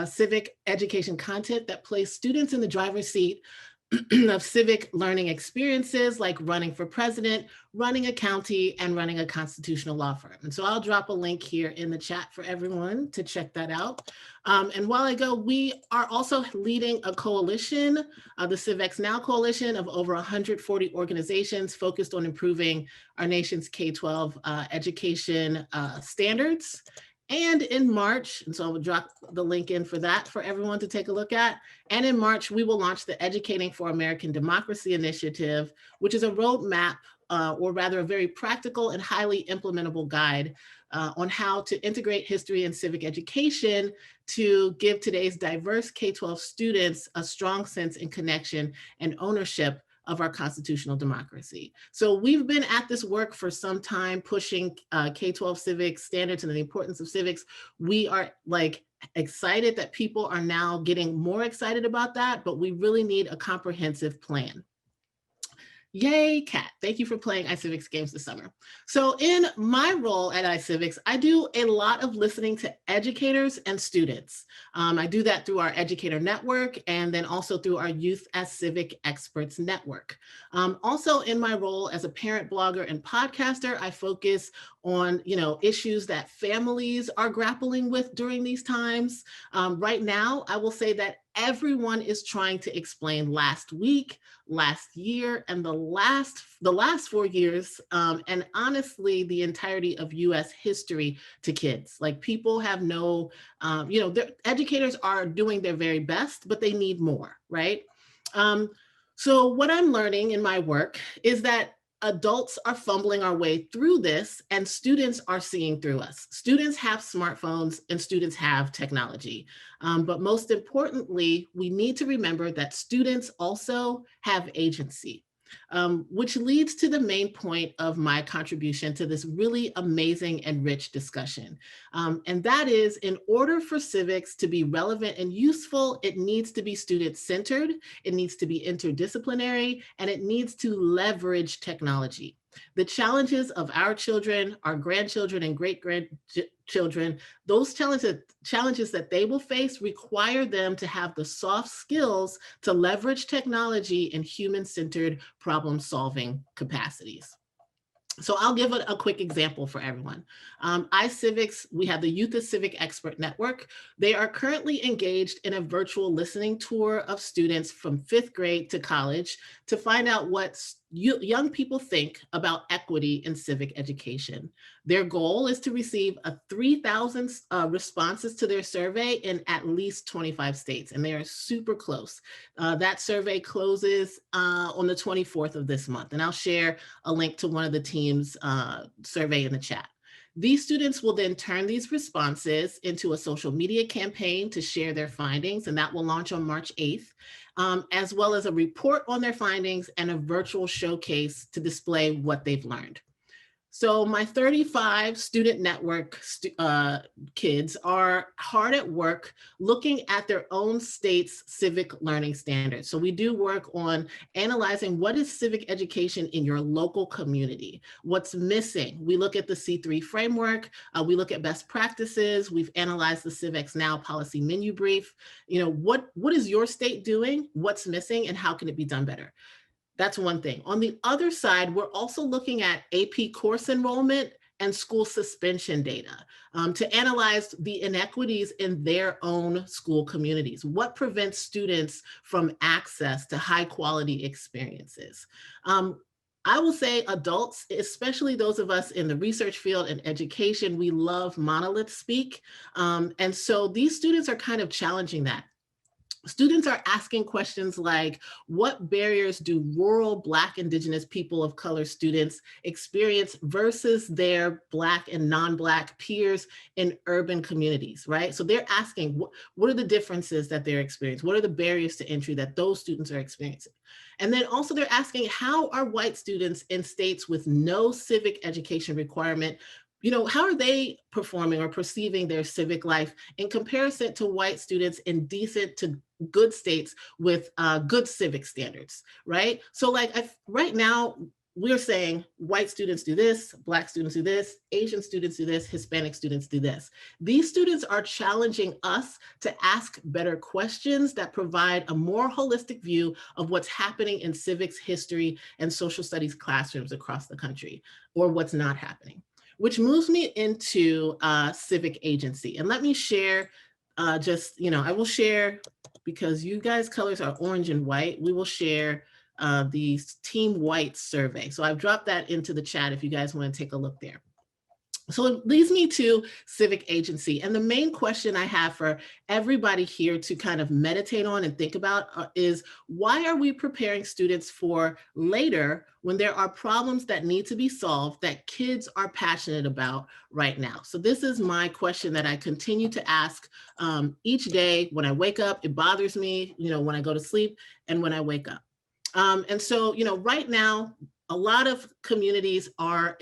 civic education content that place students in the driver's seat of civic learning experiences like running for president, running a county, and running a constitutional law firm. And so I'll drop a link here in the chat for everyone to check that out. And while I go, we are also leading a coalition, the Civics Now Coalition of over 140 organizations focused on improving our nation's K-12 education standards. And in March, and so I'll drop the link in for that for everyone to take a look at. And in March, we will launch the Educating for American Democracy Initiative, which is a roadmap, or rather a very practical and highly implementable guide on how to integrate history and civic education to give today's diverse K-12 students a strong sense and connection and ownership of our constitutional democracy. So we've been at this work for some time, pushing K-12 civics standards and the importance of civics. We are excited that people are now getting more excited about that, but we really need a comprehensive plan. Yay, Kat. Thank you for playing iCivics games this summer. So in my role at iCivics, I do a lot of listening to educators and students. I do that through our educator network and then also through our Youth as Civic Experts network. Also in my role as a parent blogger and podcaster, I focus on issues that families are grappling with during these times. Right now, I will say that everyone is trying to explain last week, last year, and the last 4 years, and honestly, the entirety of US history to kids. Like, people have no, educators are doing their very best, but they need more, right? So what I'm learning in my work is that adults are fumbling our way through this and students are seeing through us. Students have smartphones and students have technology. But most importantly, we need to remember that students also have agency, which leads to the main point of my contribution to this really amazing and rich discussion. And that is, in order for civics to be relevant and useful, it needs to be student-centered, it needs to be interdisciplinary, and it needs to leverage technology. The challenges of our children, our grandchildren, and great-grandchildren, those challenges that they will face require them to have the soft skills to leverage technology and human-centered problem-solving capacities. So I'll give a quick example for everyone. iCivics, we have the Youth as Civic Expert Network. They are currently engaged in a virtual listening tour of students from 5th grade to college to find out what young people think about equity in civic education. Their goal is to receive 3,000 responses to their survey in at least 25 states, and they are super close. That survey closes on the 24th of this month, and I'll share a link to one of the team's survey in the chat. These students will then turn these responses into a social media campaign to share their findings, and that will launch on March 8th, as well as a report on their findings and a virtual showcase to display what they've learned. So my 35 student network kids are hard at work looking at their own state's civic learning standards. So we do work on analyzing what is civic education in your local community, what's missing. We look at the C3 framework, we look at best practices, we've analyzed the Civics Now policy menu brief. What is your state doing, what's missing, and how can it be done better? That's one thing. On the other side, we're also looking at AP course enrollment and school suspension data to analyze the inequities in their own school communities. What prevents students from access to high quality experiences? I will say adults, especially those of us in the research field and education, we love monolith speak. And so these students are kind of challenging that. Students are asking questions like, what barriers do rural Black, Indigenous, people of color students experience versus their Black and non-Black peers in urban communities, right? So they're asking, what are the differences that they're experiencing? What are the barriers to entry that those students are experiencing? And then also they're asking, how are white students in states with no civic education requirement, how are they performing or perceiving their civic life in comparison to white students in decent to good states with good civic standards, right? So right now, we're saying white students do this, Black students do this, Asian students do this, Hispanic students do this. These students are challenging us to ask better questions that provide a more holistic view of what's happening in civics, history, and social studies classrooms across the country, or what's not happening. Which moves me into civic agency. And let me share I will share, because you guys' colors are orange and white, we will share the Team White survey. So I've dropped that into the chat if you guys want to take a look there. So it leads me to civic agency. And the main question I have for everybody here to kind of meditate on and think about is, why are we preparing students for later when there are problems that need to be solved that kids are passionate about right now? So this is my question that I continue to ask each day when I wake up. It bothers me, when I go to sleep and when I wake up. And so, right now, a lot of communities are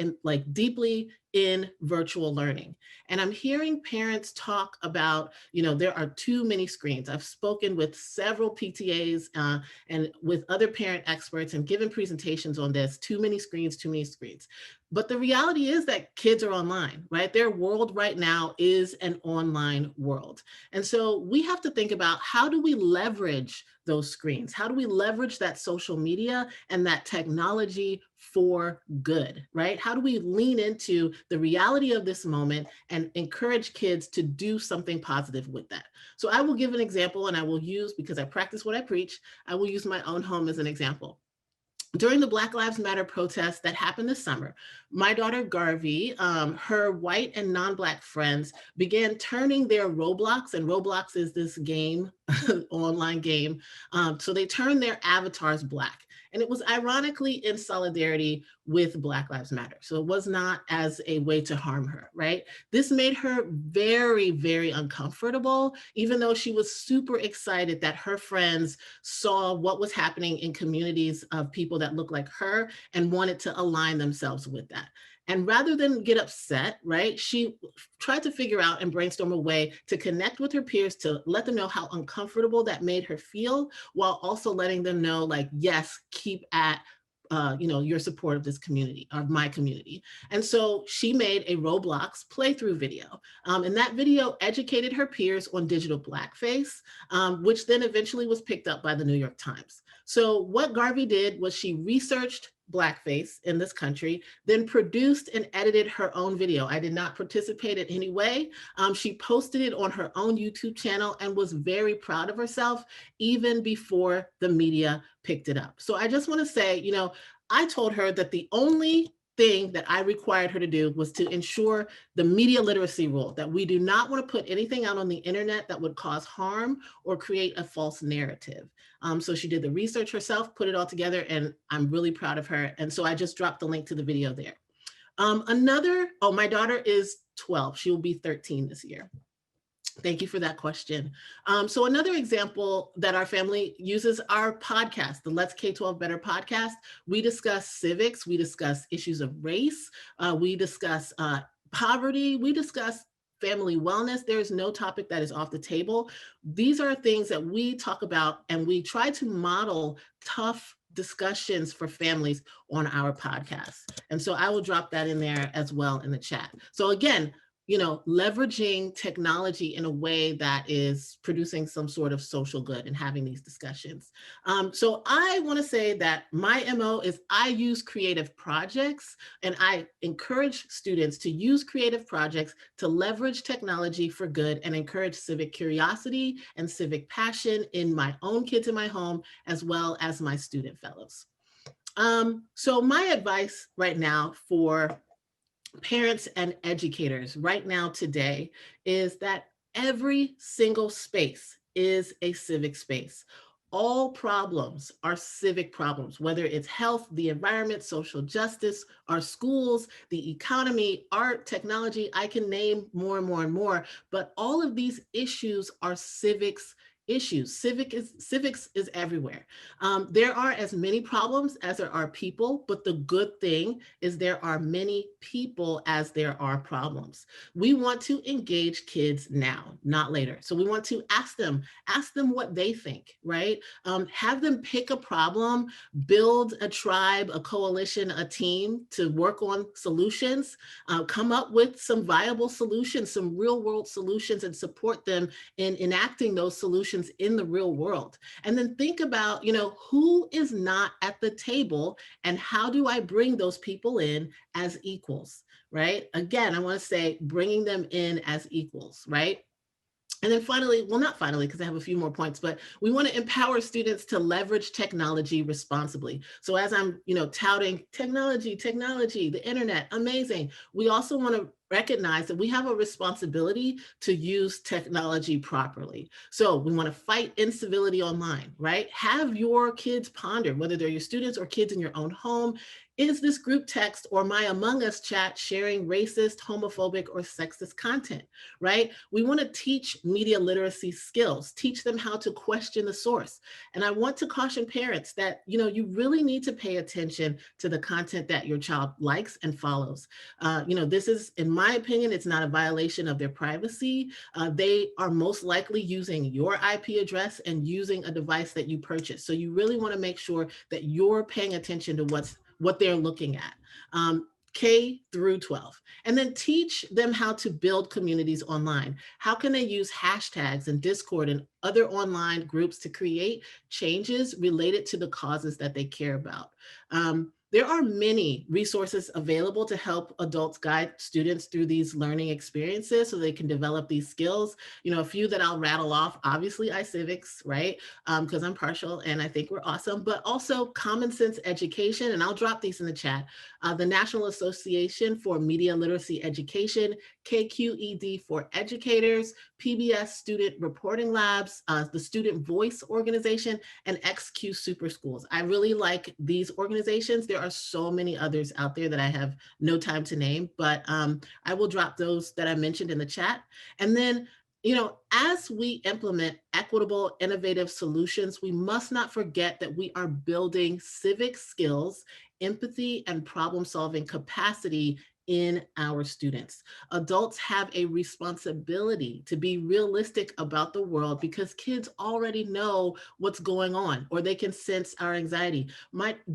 deeply in virtual learning. And I'm hearing parents talk about, there are too many screens. I've spoken with several PTAs and with other parent experts and given presentations on this, too many screens, too many screens. But the reality is that kids are online, right? Their world right now is an online world. And so we have to think about, how do we leverage those screens? How do we leverage that social media and that technology for good, right? How do we lean into the reality of this moment and encourage kids to do something positive with that? So I will give an example, and I will use, because I practice what I preach, I will use my own home as an example. During the Black Lives Matter protests that happened this summer, my daughter Garvey, her white and non-Black friends began turning their Roblox, and Roblox is this game, online game, so they turned their avatars Black. And it was ironically in solidarity with Black Lives Matter. So it was not as a way to harm her, right? This made her very, very uncomfortable, even though she was super excited that her friends saw what was happening in communities of people that look like her and wanted to align themselves with that. And rather than get upset, right, she tried to figure out and brainstorm a way to connect with her peers, to let them know how uncomfortable that made her feel, while also letting them know, like, yes, keep at your support of this community, of my community. And so she made a Roblox playthrough video. And that video educated her peers on digital blackface, which then eventually was picked up by the New York Times. So what Garvey did was she researched blackface in this country, then produced and edited her own video. I did not participate in any way. She posted it on her own YouTube channel and was very proud of herself, even before the media picked it up. So I just want to say, I told her that the only thing that I required her to do was to ensure the media literacy rule, that we do not want to put anything out on the internet that would cause harm or create a false narrative. So she did the research herself, put it all together, and I'm really proud of her. And so I just dropped the link to the video there. My daughter is 12. She will be 13 this year. Thank you for that question. So another example that our family uses, our podcast, the Let's K-12 Better podcast. We discuss civics, we discuss issues of race, we discuss poverty, we discuss family wellness. There is no topic that is off the table. These are things that we talk about, and we try to model tough discussions for families on our podcast. And so I will drop that in there as well in the chat. So again, leveraging technology in a way that is producing some sort of social good and having these discussions. So I want to say that my MO is I use creative projects, and I encourage students to use creative projects to leverage technology for good and encourage civic curiosity and civic passion in my own kids in my home, as well as my student fellows. So my advice right now for parents and educators right now today is that every single space is a civic space. All problems are civic problems, whether it's health, the environment, social justice, our schools, the economy, art, technology. I can name more and more and more, but all of these issues are civics issues. Civics is everywhere. There are as many problems as there are people, but the good thing is there are many people as there are problems. We want to engage kids now, not later. So we want to ask them what they think, right? Have them pick a problem, build a tribe, a coalition, a team to work on solutions, come up with some viable solutions, some real world solutions, and support them in enacting those solutions in the real world. And then think about, who is not at the table and how do I bring those people in as equals, right? Again, I want to say bringing them in as equals, right? And then finally, well, not finally, because I have a few more points, but we want to empower students to leverage technology responsibly. So as I'm, touting technology, the internet, amazing. We also want to recognize that we have a responsibility to use technology properly. So we want to fight incivility online, right? Have your kids ponder, whether they're your students or kids in your own home, is this group text or my Among Us chat sharing racist, homophobic, or sexist content, right? We want to teach media literacy skills, teach them how to question the source. And I want to caution parents that, you really need to pay attention to the content that your child likes and follows. This is, in my opinion, it's not a violation of their privacy. They are most likely using your IP address and using a device that you purchased. So you really want to make sure that you're paying attention to what they're looking at. K through 12, and then teach them how to build communities online. How can they use hashtags and Discord and other online groups to create changes related to the causes that they care about? There are many resources available to help adults guide students through these learning experiences so they can develop these skills. A few that I'll rattle off, obviously iCivics, right? Because I'm partial and I think we're awesome, but also Common Sense Education, and I'll drop these in the chat. The National Association for Media Literacy Education, KQED for Educators, PBS Student Reporting Labs, the Student Voice Organization, and XQ Super Schools. I really like these organizations. There are so many others out there that I have no time to name, but I will drop those that I mentioned in the chat. And then, as we implement equitable, innovative solutions, we must not forget that we are building civic skills, empathy, and problem-solving capacity in our students. Adults have a responsibility to be realistic about the world because kids already know what's going on, or they can sense our anxiety.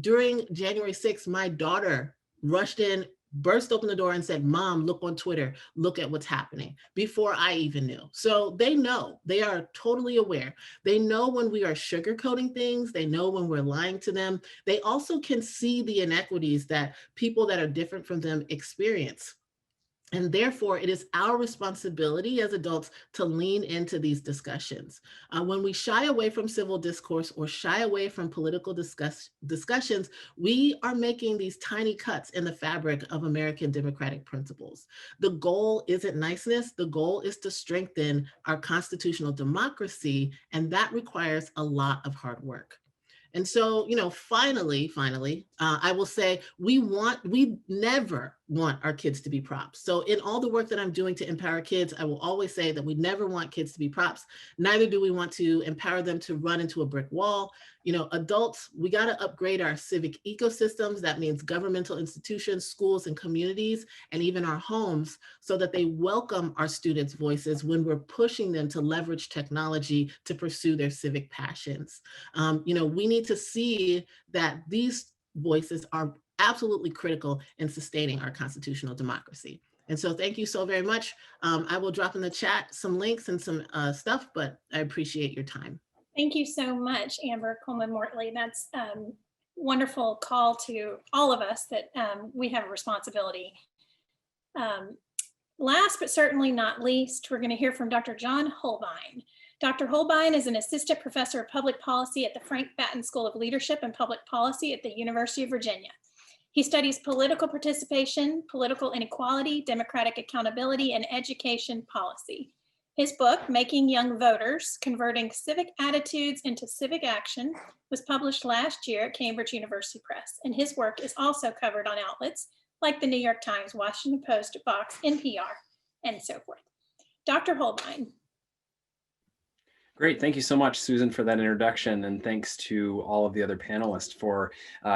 During January 6th, my daughter rushed in, burst open the door and said, "Mom, look on Twitter, look at what's happening," before I even knew. So they know, they are totally aware. They know when we are sugarcoating things, they know when we're lying to them. They also can see the inequities that people that are different from them experience. And therefore, it is our responsibility as adults to lean into these discussions. When we shy away from civil discourse or shy away from political discussions, we are making these tiny cuts in the fabric of American democratic principles. The goal isn't niceness. The goal is to strengthen our constitutional democracy, and that requires a lot of hard work. And so, finally, I will say we never want our kids to be props. So in all the work that I'm doing to empower kids, I will always say that we never want kids to be props. Neither do we want to empower them to run into a brick wall. Adults, we got to upgrade our civic ecosystems. That means governmental institutions, schools, and communities, and even our homes, so that they welcome our students' voices when we're pushing them to leverage technology to pursue their civic passions. We need to see that these voices are absolutely critical in sustaining our constitutional democracy. And so thank you so very much. I will drop in the chat some links and some stuff, but I appreciate your time. Thank you so much, Amber Coleman-Mortley. That's a wonderful call to all of us that we have a responsibility. Last but certainly not least, we're going to hear from Dr. John Holbein. Dr. Holbein is an assistant professor of public policy at the Frank Batten School of Leadership and Public Policy at the University of Virginia. He studies political participation, political inequality, democratic accountability, and education policy. His book, Making Young Voters, Converting Civic Attitudes into Civic Action, was published last year at Cambridge University Press, and his work is also covered on outlets like the New York Times, Washington Post, Vox, NPR, and so forth. Dr. Holbein. Great. Thank you so much, Susan, for that introduction. And thanks to all of the other panelists for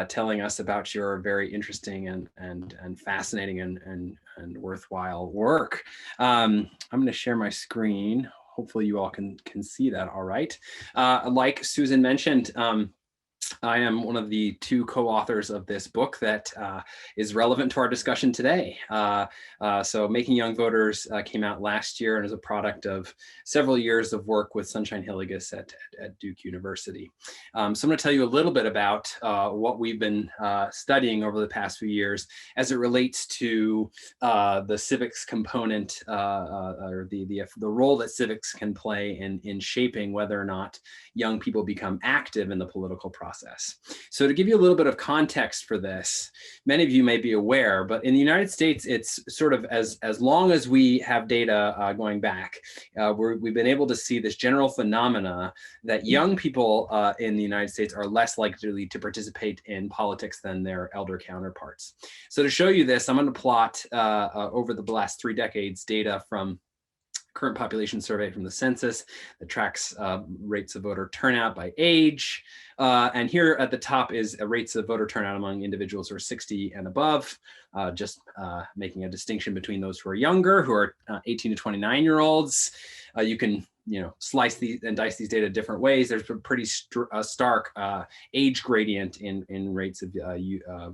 telling us about your very interesting and fascinating and worthwhile work. I'm going to share my screen. Hopefully you all can see that all right. Like Susan mentioned, I am one of the two co-authors of this book that is relevant to our discussion today. So Making Young Voters came out last year and is a product of several years of work with Sunshine Hilligus at Duke University. So I'm going to tell you a little bit about what we've been studying over the past few years as it relates to the civics component or the role that civics can play in shaping whether or not young people become active in the political process. process. So to give you a little bit of context for this, many of you may be aware, but in the United States, it's sort of as long as we have data going back, we've been able to see this general phenomena that young people in the United States are less likely to participate in politics than their elder counterparts. So to show you this, I'm going to plot over the last 3 decades data from current population survey from the census that tracks rates of voter turnout by age. And here at the top is rates of voter turnout among individuals who are 60 and above, just making a distinction between those who are younger, who are 18 to 29-year-olds. You can slice these and dice these data different ways. There's a pretty stark age gradient in rates of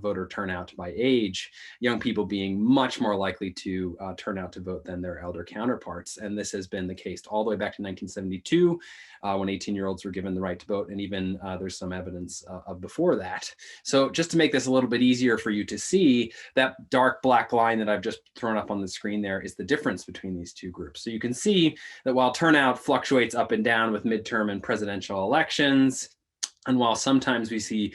voter turnout by age, young people being much more likely to turn out to vote than their elder counterparts. And this has been the case all the way back to 1972, when 18-year-olds were given the right to vote, and even there's some evidence of before that. So just to make this a little bit easier for you to see, that dark black line that I've just thrown up on the screen there is the difference between these two groups. So you can see that while turnout fluctuates up and down with midterm and presidential elections, and while sometimes we see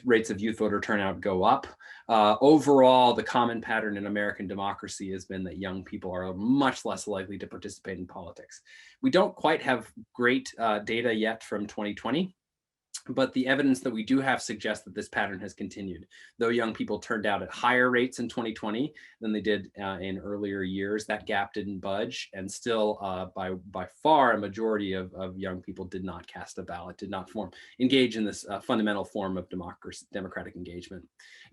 rates of youth voter turnout go up, overall, the common pattern in American democracy has been that young people are much less likely to participate in politics. We don't quite have great data yet from 2020. But the evidence that we do have suggests that this pattern has continued. Though young people turned out at higher rates in 2020 than they did in earlier years, that gap didn't budge, and still by far a majority of young people did not cast a ballot, did not engage in this fundamental form of democratic engagement.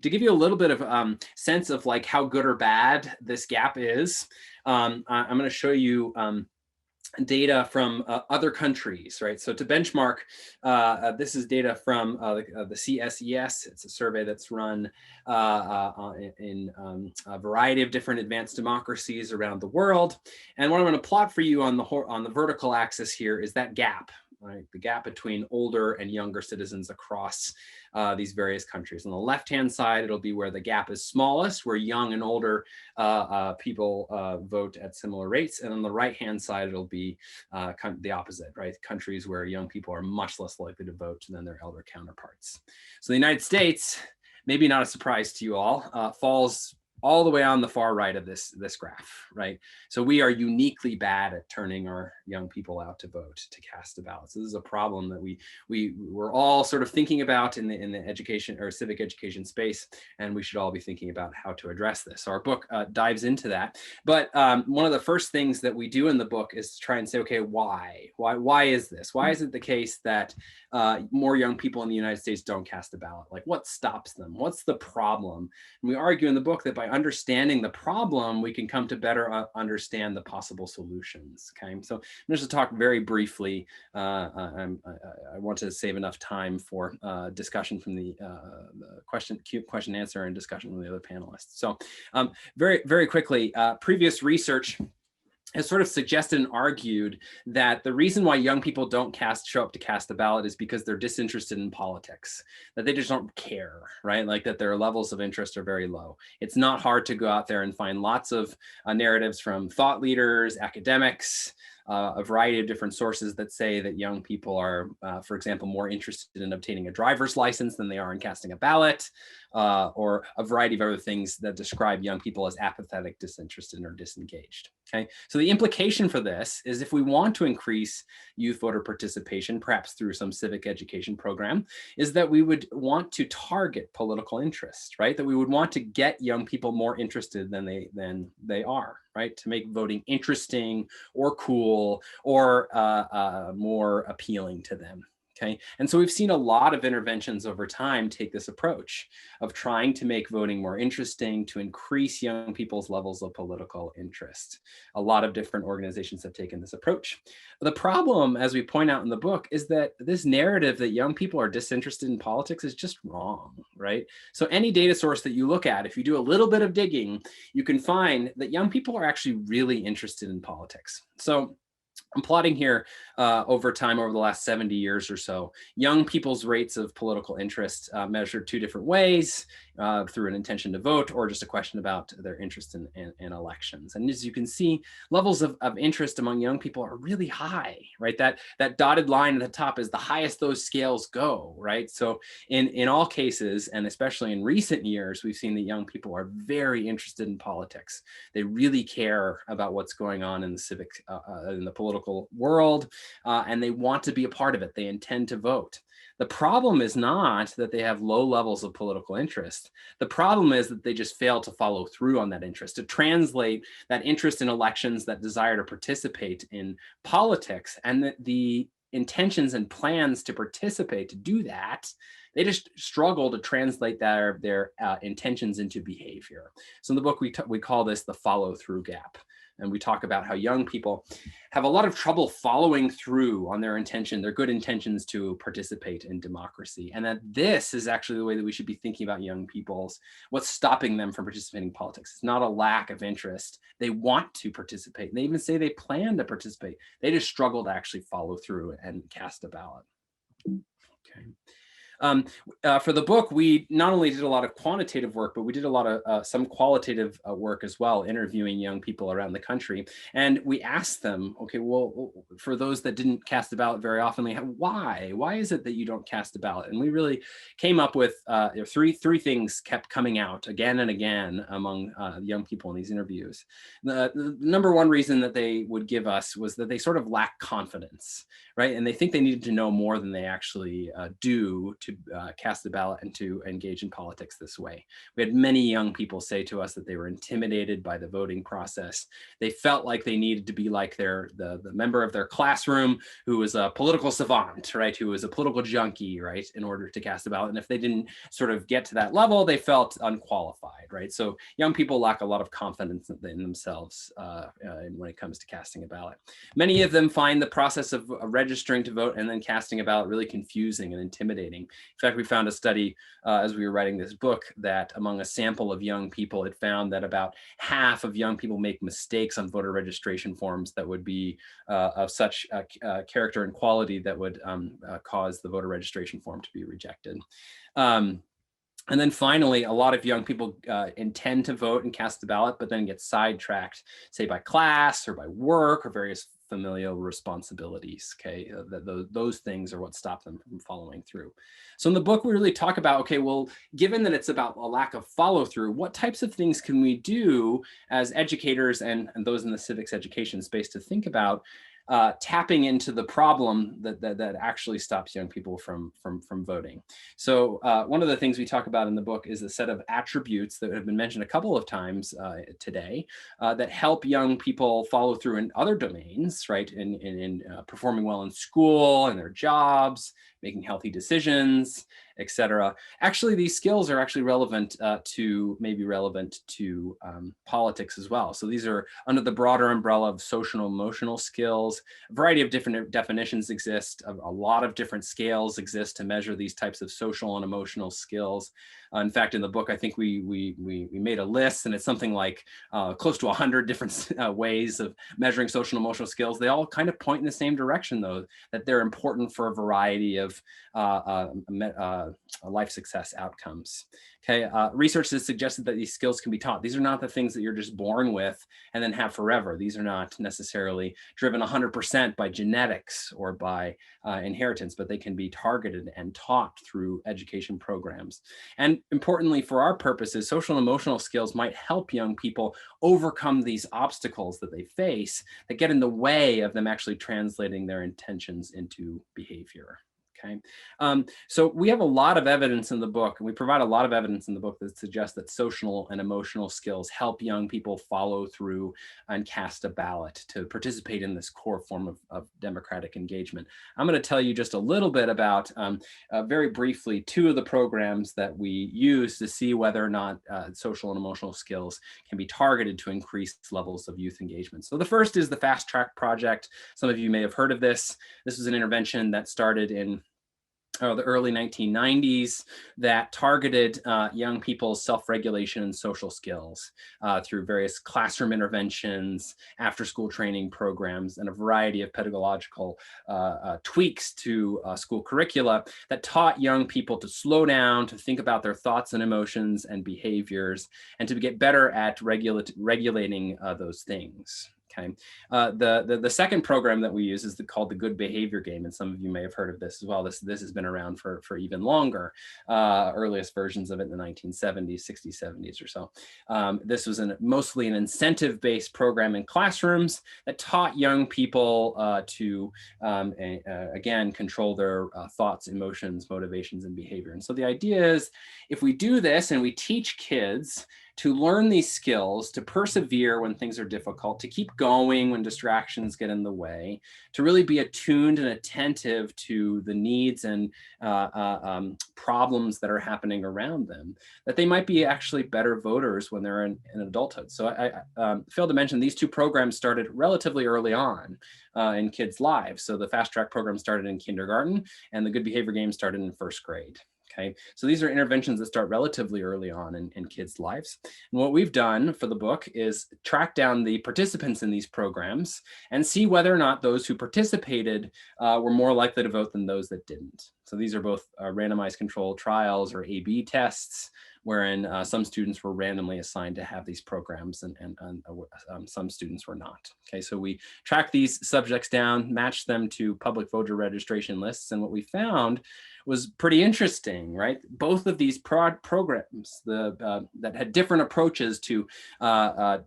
To give you a little bit of sense of like how good or bad this gap is, I'm going to show you data from other countries, right? So to benchmark, this is data from the CSES. It's a survey that's run in a variety of different advanced democracies around the world. And what I'm going to plot for you on the vertical axis here is that gap, right? The gap between older and younger citizens across these various countries. On the left-hand side, it'll be where the gap is smallest, where young and older people vote at similar rates. And on the right-hand side, it'll be the opposite, right? Countries where young people are much less likely to vote than their elder counterparts. So the United States, maybe not a surprise to you all, falls all the way on the far right of this graph, right? So we are uniquely bad at turning our young people out to vote, to cast a ballot. So this is a problem that we're all sort of thinking about in the education or civic education space, and we should all be thinking about how to address this. So our book dives into that. But one of the first things that we do in the book is to try and say, okay, why is this? Why is it the case that more young people in the United States don't cast a ballot? Like, what stops them? What's the problem? And we argue in the book that by understanding the problem, we can come to better understand the possible solutions. Okay, so I'm just to talk very briefly. I want to save enough time for discussion from the question answer and discussion from the other panelists. So very, very quickly, previous research has sort of suggested and argued that the reason why young people don't show up to cast a ballot is because they're disinterested in politics, that they just don't care, right? Like that their levels of interest are very low. It's not hard to go out there and find lots of narratives from thought leaders, academics, a variety of different sources that say that young people are, for example, more interested in obtaining a driver's license than they are in casting a ballot, or a variety of other things that describe young people as apathetic, disinterested, or disengaged. Okay, so the implication for this is if we want to increase youth voter participation, perhaps through some civic education program, is that we would want to target political interest, right? That we would want to get young people more interested than they are, right? To make voting interesting or cool or more appealing to them. Okay, and so we've seen a lot of interventions over time take this approach of trying to make voting more interesting, to increase young people's levels of political interest. A lot of different organizations have taken this approach. The problem, as we point out in the book, is that this narrative that young people are disinterested in politics is just wrong, right? So any data source that you look at, if you do a little bit of digging, you can find that young people are actually really interested in politics. So I'm plotting here over time, over the last 70 years or so, young people's rates of political interest measured two different ways, through an intention to vote or just a question about their interest in elections. And as you can see, levels of interest among young people are really high, right? That dotted line at the top is the highest those scales go, right? So in all cases, and especially in recent years, we've seen that young people are very interested in politics. They really care about what's going on in the civic, in the political world, and they want to be a part of it. They intend to vote. The problem is not that they have low levels of political interest. The problem is that they just fail to follow through on that interest, to translate that interest in elections, that desire to participate in politics, and that the intentions and plans to participate, to do that, they just struggle to translate their intentions into behavior. So in the book, we call this the follow-through gap. And we talk about how young people have a lot of trouble following through on their good intentions to participate in democracy. And that this is actually the way that we should be thinking about young people's, what's stopping them from participating in politics. It's not a lack of interest. They want to participate. And they even say they plan to participate. They just struggle to actually follow through and cast a ballot. Okay. For the book, we not only did a lot of quantitative work, but we did a lot of some qualitative work as well, interviewing young people around the country. And we asked them, okay, well, for those that didn't cast a ballot very often, why? Why is it that you don't cast a ballot? And we really came up with three things kept coming out again and again among young people in these interviews. The number one reason that they would give us was that they sort of lack confidence, right? And they think they needed to know more than they actually do to cast a ballot and to engage in politics this way. We had many young people say to us that they were intimidated by the voting process. They felt like they needed to be like the member of their classroom who was a political savant, right? Who was a political junkie, right? In order to cast a ballot. And if they didn't sort of get to that level, they felt unqualified, right? So young people lack a lot of confidence in themselves when it comes to casting a ballot. Many of them find the process of registering to vote and then casting a ballot really confusing and intimidating. In fact, we found a study as we were writing this book that among a sample of young people, it found that about half of young people make mistakes on voter registration forms that would be of such character and quality that would cause the voter registration form to be rejected. And then finally, a lot of young people intend to vote and cast a ballot, but then get sidetracked, say by class or by work or various familial responsibilities, okay? Those things are what stop them from following through. So in the book, we really talk about, okay, well, given that it's about a lack of follow through, what types of things can we do as educators and those in the civics education space to think about tapping into the problem that actually stops young people from voting. So one of the things we talk about in the book is a set of attributes that have been mentioned a couple of times today that help young people follow through in other domains, right? In performing well in school and their jobs, making healthy decisions, etc. Actually, these skills are actually relevant to politics as well. So these are under the broader umbrella of social and emotional skills. A variety of different definitions exist. A lot of different scales exist to measure these types of social and emotional skills. In fact, in the book, I think we made a list, and it's something like close to 100 different ways of measuring social and emotional skills. They all kind of point in the same direction, though, that they're important for a variety of life success outcomes. Okay, research has suggested that these skills can be taught. These are not the things that you're just born with and then have forever. These are not necessarily driven 100% by genetics or by inheritance, but they can be targeted and taught through education programs. And importantly, for our purposes, social and emotional skills might help young people overcome these obstacles that they face that get in the way of them actually translating their intentions into behavior. Okay, so we have a lot of evidence in the book, and we provide a lot of evidence in the book that suggests that social and emotional skills help young people follow through and cast a ballot to participate in this core form of democratic engagement. I'm going to tell you just a little bit about, very briefly, two of the programs that we use to see whether or not social and emotional skills can be targeted to increase levels of youth engagement. So the first is the Fast Track Project. Some of you may have heard of this. This was an intervention that started in the early 1990s that targeted young people's self-regulation and social skills through various classroom interventions, after-school training programs, and a variety of pedagogical tweaks to school curricula that taught young people to slow down, to think about their thoughts and emotions and behaviors, and to get better at regulating those things. Okay. The second program that we use is called the Good Behavior Game, and some of you may have heard of this as well. This has been around for even longer. Earliest versions of it in the 1970s, 60s, 70s or so. This was mostly an incentive-based program in classrooms that taught young people to, again, control their thoughts, emotions, motivations, and behavior. And so the idea is, if we do this and we teach kids to learn these skills, to persevere when things are difficult, to keep going when distractions get in the way, to really be attuned and attentive to the needs and problems that are happening around them, that they might be actually better voters when they're in adulthood. So I failed to mention these two programs started relatively early on in kids' lives. So the Fast Track program started in kindergarten, and the Good Behavior Game started in first grade. Okay, so these are interventions that start relatively early on in kids' lives. And what we've done for the book is track down the participants in these programs and see whether or not those who participated were more likely to vote than those that didn't. So these are both randomized controlled trials, or A/B tests, wherein some students were randomly assigned to have these programs and some students were not. Okay, so we tracked these subjects down, matched them to public voter registration lists, and what we found was pretty interesting, right? Both of these programs that had different approaches to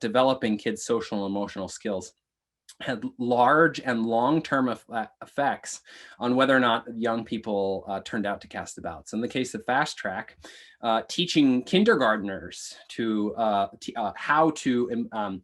developing kids' social and emotional skills had large and long-term effects on whether or not young people turned out to cast the ballots. In the case of Fast Track, teaching kindergartners to how to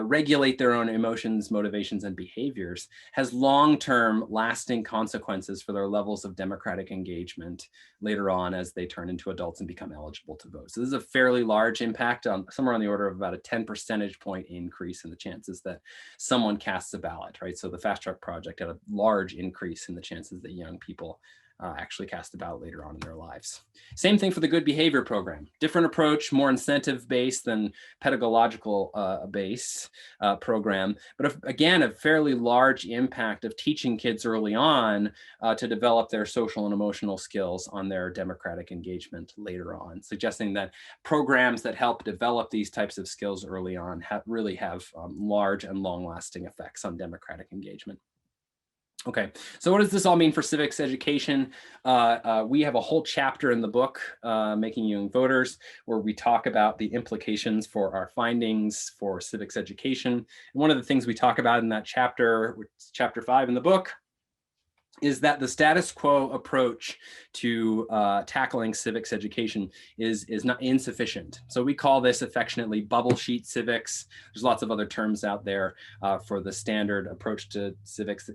regulate their own emotions, motivations, and behaviors has long-term lasting consequences for their levels of democratic engagement later on as they turn into adults and become eligible to vote. So this is a fairly large impact, somewhere on the order of about a 10 percentage point increase in the chances that someone casts a ballot, right? So the Fast Track project had a large increase in the chances that young people actually cast a ballot later on in their lives. Same thing for the Good Behavior program. Different approach, more incentive-based than pedagogical base program, but again, a fairly large impact of teaching kids early on to develop their social and emotional skills on their democratic engagement later on, suggesting that programs that help develop these types of skills early on really have large and long-lasting effects on democratic engagement. Okay, so what does this all mean for civics education? We have a whole chapter in the book, Making Young Voters, where we talk about the implications for our findings for civics education. And one of the things we talk about in that chapter, which is chapter 5 in the book, is that the status quo approach to tackling civics education is not insufficient. So we call this affectionately bubble sheet civics. There's lots of other terms out there for the standard approach to civics.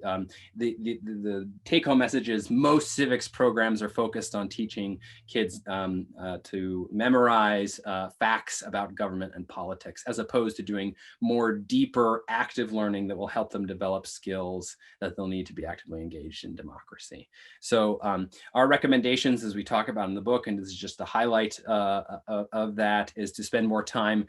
The take-home message is most civics programs are focused on teaching kids to memorize facts about government and politics, as opposed to doing more deeper active learning that will help them develop skills that they'll need to be actively engaged in democracy. So our recommendations, as we talk about in the book, and this is just a highlight of that, is to spend more time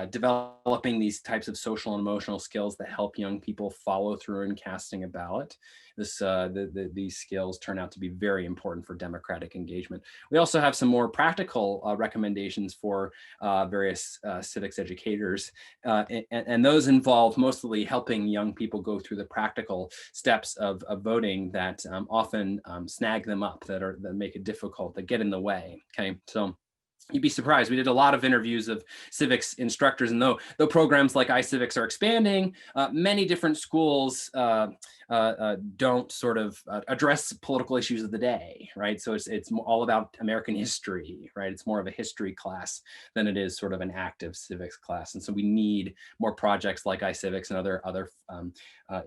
developing these types of social and emotional skills that help young people follow through in casting a ballot. These skills turn out to be very important for democratic engagement. We also have some more practical recommendations for various civics educators, and those involve mostly helping young people go through the practical steps of voting that often snag them up, that make it difficult, that get in the way. Okay, so you'd be surprised. We did a lot of interviews of civics instructors, and though programs like iCivics are expanding, many different schools don't sort of address political issues of the day, right? So it's all about American history, right? It's more of a history class than it is sort of an active civics class. And so we need more projects like iCivics and other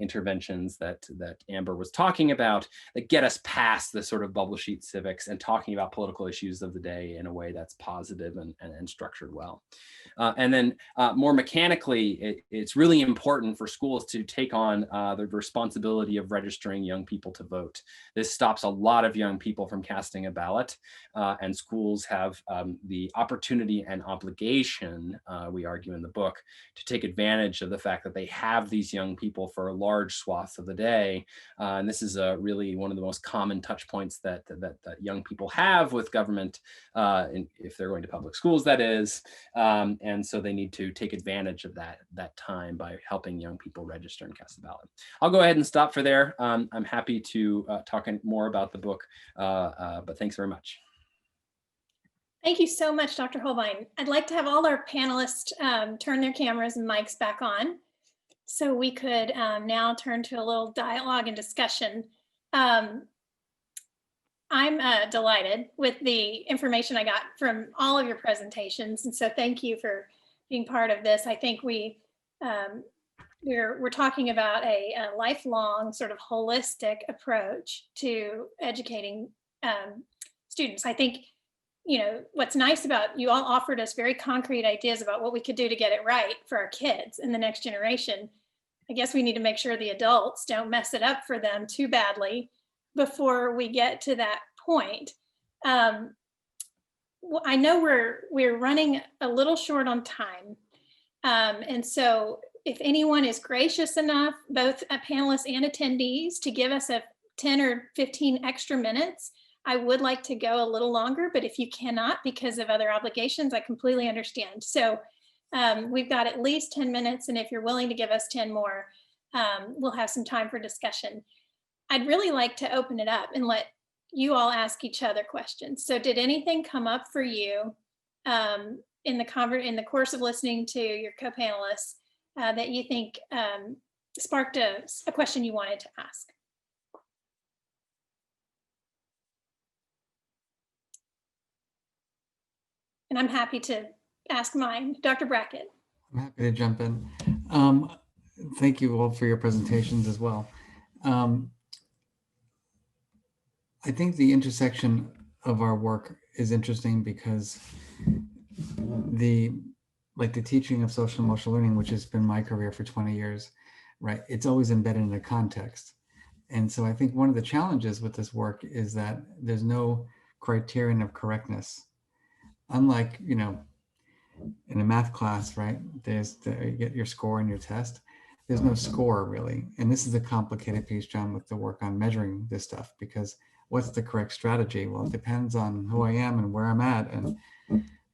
interventions that Amber was talking about that get us past the sort of bubble sheet civics and talking about political issues of the day in a way that's positive and structured well. And then more mechanically, it's really important for schools to take on the responsibility possibility of registering young people to vote. This stops a lot of young people from casting a ballot, and schools have the opportunity and obligation, we argue in the book, to take advantage of the fact that they have these young people for large swaths of the day. And this is really one of the most common touch points that young people have with government, if they're going to public schools, that is. And so they need to take advantage of that time by helping young people register and cast the ballot. I'll go ahead and stop for there. I'm happy to talk more about the book, but thanks very much. Thank you so much, Dr. Holbein. I'd like to have all our panelists turn their cameras and mics back on, so we could now turn to a little dialogue and discussion. I'm delighted with the information I got from all of your presentations, and so thank you for being part of this. I think we're talking about a lifelong sort of holistic approach to educating students. I think, you know, what's nice about you all offered us very concrete ideas about what we could do to get it right for our kids and the next generation. I guess we need to make sure the adults don't mess it up for them too badly before we get to that point. Well, I know we're running a little short on time. And so if anyone is gracious enough, both panelists and attendees, to give us a 10 or 15 extra minutes, I would like to go a little longer, but if you cannot because of other obligations, I completely understand. So we've got at least 10 minutes, and if you're willing to give us 10 more, we'll have some time for discussion. I'd really like to open it up and let you all ask each other questions. So did anything come up for you in the course of listening to your co-panelists that you think sparked a question you wanted to ask? And I'm happy to ask mine. Dr. Brackett. I'm happy to jump in. Thank you all for your presentations as well. I think the intersection of our work is interesting because the teaching of social emotional learning, which has been my career for 20 years, right? It's always embedded in a context. And so I think one of the challenges with this work is that there's no criterion of correctness. Unlike, you know, in a math class, right? You get your score on your test. There's no score really. And this is a complicated piece, John, with the work on measuring this stuff, because what's the correct strategy? Well, it depends on who I am and where I'm at. And,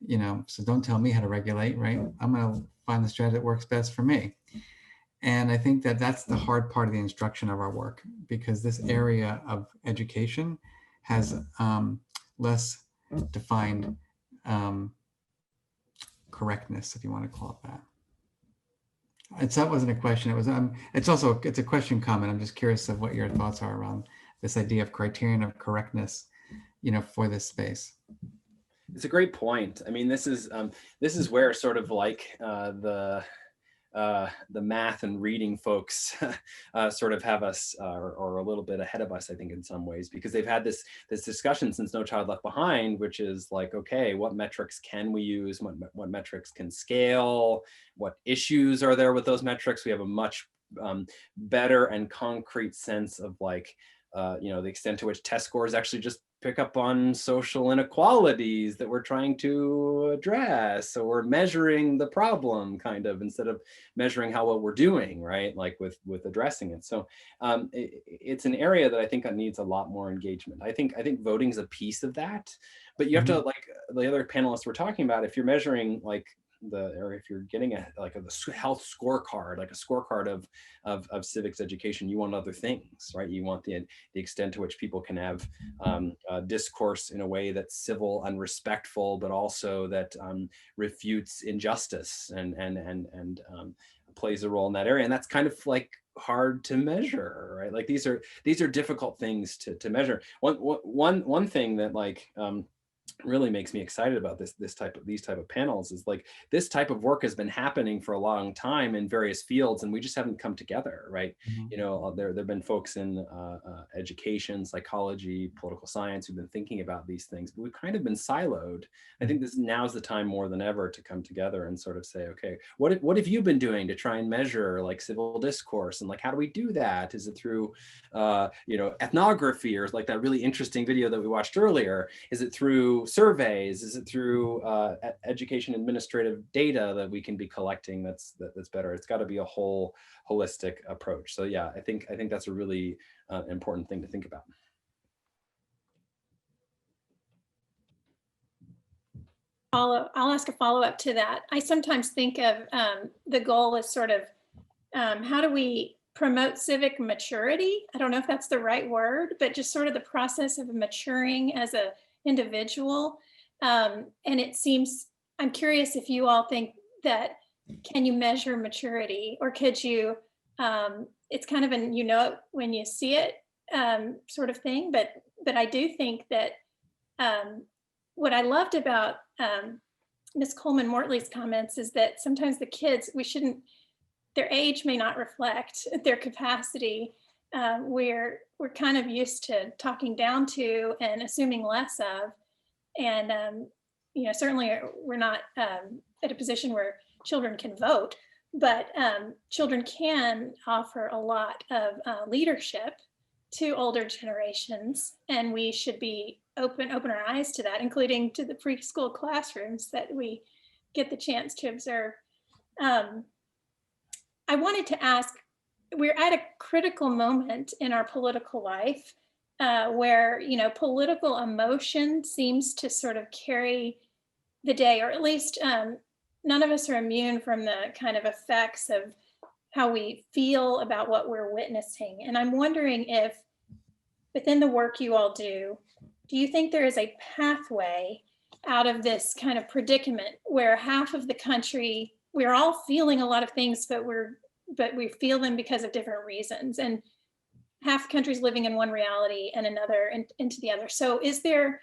you know, so don't tell me how to regulate, right? I'm going to find the strategy that works best for me. And I think that that's the hard part of the instruction of our work, because this area of education has less defined correctness, if you want to call it that. That wasn't a question. It was. It's a question comment. I'm just curious of what your thoughts are around this idea of criterion of correctness, you know, for this space. It's a great point. I mean, this is where sort of like the math and reading folks sort of have us or a little bit ahead of us, I think, in some ways, because they've had this discussion since No Child Left Behind, which is like, okay, what metrics can we use? What metrics can scale? What issues are there with those metrics? We have a much better and concrete sense of like, you know, the extent to which test scores actually just pick up on social inequalities that we're trying to address. So we're measuring the problem kind of instead of measuring how well we're doing, right? Like with addressing it. So it's an area that I think needs a lot more engagement. I think voting is a piece of that, but you have to, like the other panelists were talking about, if you're measuring like or if you're getting a health scorecard, like a scorecard of civics education, you want other things, right? You want the extent to which people can have discourse in a way that's civil and respectful, but also that refutes injustice and plays a role in that area. And that's kind of like hard to measure, right? Like these are difficult things to measure. One thing that like really makes me excited about these type of panels is like this type of work has been happening for a long time in various fields, and we just haven't come together, right? Mhm. There've been folks in education, psychology, political science who've been thinking about these things, but we've kind of been siloed. I think now's the time more than ever to come together and sort of say, okay, what have you been doing to try and measure like civil discourse, and like how do we do that? Is it through ethnography, or like that really interesting video that we watched earlier? Is it through surveys? Is it through education administrative data that we can be collecting that's better? It's got to be a whole holistic approach. So yeah, I think that's a really important thing to think about. I'll ask a follow-up to that. I sometimes think of the goal as sort of how do we promote civic maturity? I don't know if that's the right word, but just sort of the process of maturing as an individual. And it seems, I'm curious if you all think that, can you measure maturity, or could you, it's kind of an, it when you see it sort of thing, but I do think that what I loved about Ms. Coleman-Mortley's comments is that sometimes the kids, their age may not reflect their capacity. We're kind of used to talking down to and assuming less of. And, certainly we're not at a position where children can vote, but children can offer a lot of leadership to older generations. And we should be open our eyes to that, including to the preschool classrooms that we get the chance to observe. I wanted to ask, we're at a critical moment in our political life where, political emotion seems to sort of carry the day, or at least none of us are immune from the kind of effects of how we feel about what we're witnessing. And I'm wondering if within the work you all do you think there is a pathway out of this kind of predicament where half of the country, we're all feeling a lot of things, but we feel them because of different reasons, and half the country's living in one reality and another into the other. So is there,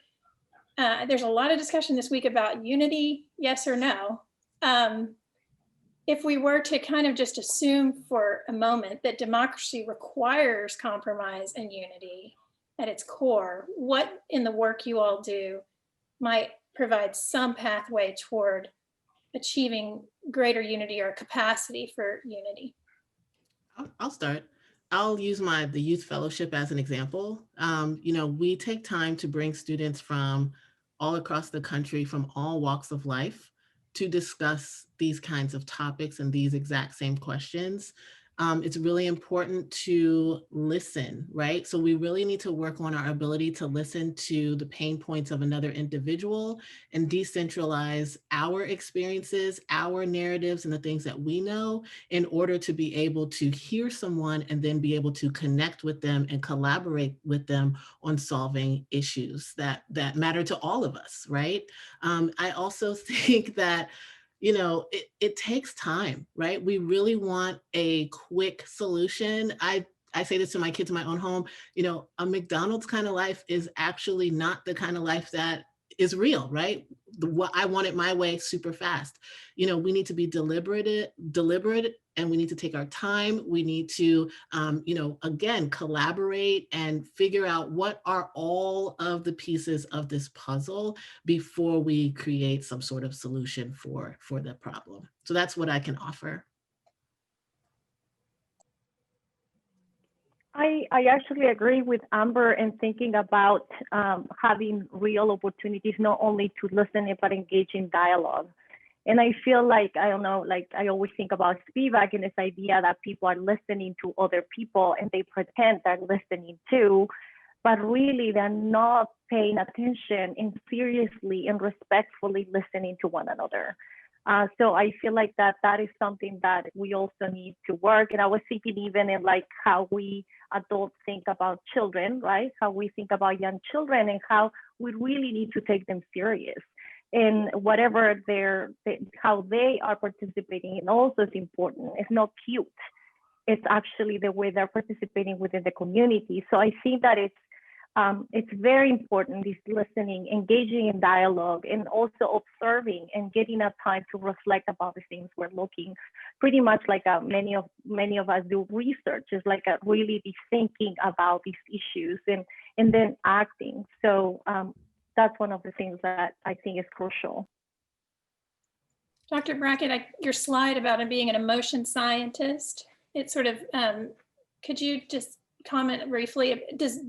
there's a lot of discussion this week about unity, yes or no. If we were to kind of just assume for a moment that democracy requires compromise and unity at its core, what in the work you all do might provide some pathway toward achieving greater unity or capacity for unity? I'll start. I'll use the youth fellowship as an example. We take time to bring students from all across the country, from all walks of life, to discuss these kinds of topics and these exact same questions. It's really important to listen, right? So we really need to work on our ability to listen to the pain points of another individual and decentralize our experiences, our narratives, and the things that we know in order to be able to hear someone and then be able to connect with them and collaborate with them on solving issues that matter to all of us, right? I also think that it takes time, right? We really want a quick solution. I say this to my kids in my own home, a McDonald's kind of life is actually not the kind of life that is real, right? I want it my way super fast. We need to be deliberate, and we need to take our time. We need to, again, collaborate and figure out what are all of the pieces of this puzzle before we create some sort of solution for the problem. So that's what I can offer. I actually agree with Amber in thinking about having real opportunities, not only to listen, but engage in dialogue. And I feel like, I don't know, like I always think about Spivak and this idea that people are listening to other people and they pretend they're listening too, but really they're not paying attention and seriously and respectfully listening to one another. So I feel like that is something that we also need to work. And I was thinking even in like how we adults think about children, right? How we think about young children and how we really need to take them serious. And whatever how they are participating in also is important. It's not cute. It's actually the way they're participating within the community. So I think that it's It's very important, this listening, engaging in dialogue, and also observing and getting a time to reflect about the things we're looking. Pretty much like many of us do research, is like really be thinking about these issues and then acting. So that's one of the things that I think is crucial. Dr. Brackett, your slide about him being an emotion scientist, it sort of, could you just comment briefly, does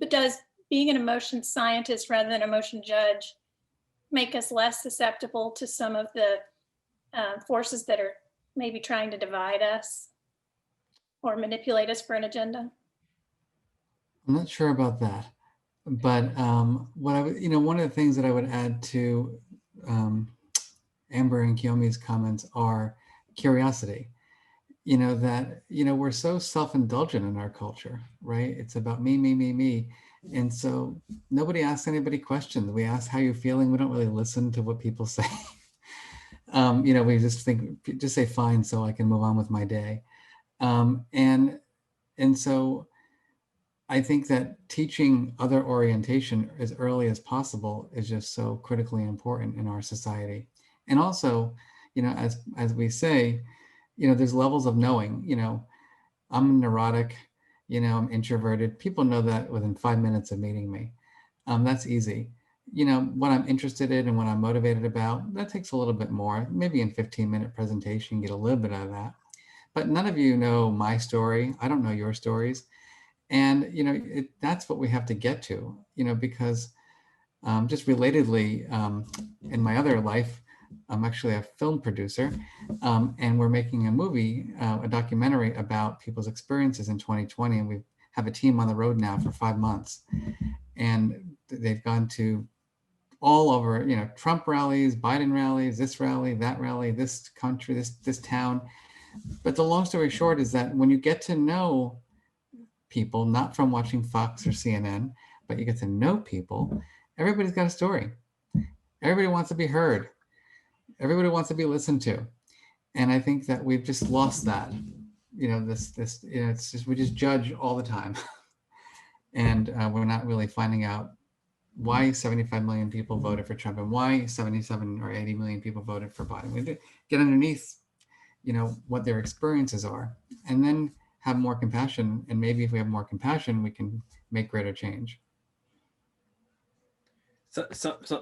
being an emotion scientist rather than emotion judge make us less susceptible to some of the forces that are maybe trying to divide us or manipulate us for an agenda? I'm not sure about that, but one of the things that I would add to Amber and Kiyomi's comments are curiosity. We're so self-indulgent in our culture, right? It's about me, me, me, me. And so nobody asks anybody questions. We ask how you're feeling. We don't really listen to what people say. We just say fine so I can move on with my day. And so I think that teaching other orientation as early as possible is just so critically important in our society. And also, as we say, there's levels of knowing, I'm neurotic, I'm introverted. People know that within 5 minutes of meeting me. That's easy. What I'm interested in and what I'm motivated about, that takes a little bit more. Maybe in 15-minute presentation, get a little bit out of that. But none of you know my story. I don't know your stories. And, that's what we have to get to, because just relatedly, in my other life, I'm actually a film producer, and we're making a movie, a documentary about people's experiences in 2020. And we have a team on the road now for 5 months. And they've gone to all over, Trump rallies, Biden rallies, this rally, that rally, this country, this town. But the long story short is that when you get to know people, not from watching Fox or CNN, but you get to know people, everybody's got a story. Everybody wants to be heard. Everybody wants to be listened to. And I think that we've just lost that. It's just, we just judge all the time. And we're not really finding out why 75 million people voted for Trump and why 77 or 80 million people voted for Biden. We get underneath, what their experiences are, and then have more compassion. And maybe if we have more compassion, we can make greater change. So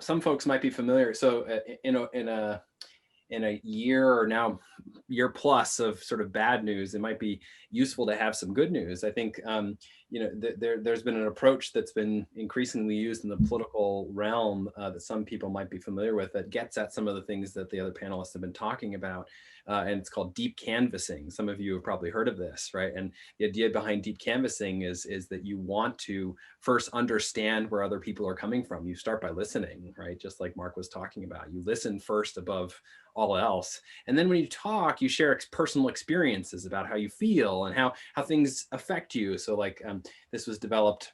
some folks might be familiar. So in a year or now year plus of sort of bad news, it might be useful to have some good news. I think there's been an approach that's been increasingly used in the political realm that some people might be familiar with, that gets at some of the things that the other panelists have been talking about. And it's called deep canvassing. Some of you have probably heard of this, right? And the idea behind deep canvassing is that you want to first understand where other people are coming from. You start by listening, right? Just like Marc was talking about. You listen first above all else. And then when you talk, you share personal experiences about how you feel and how things affect you. So like this was developed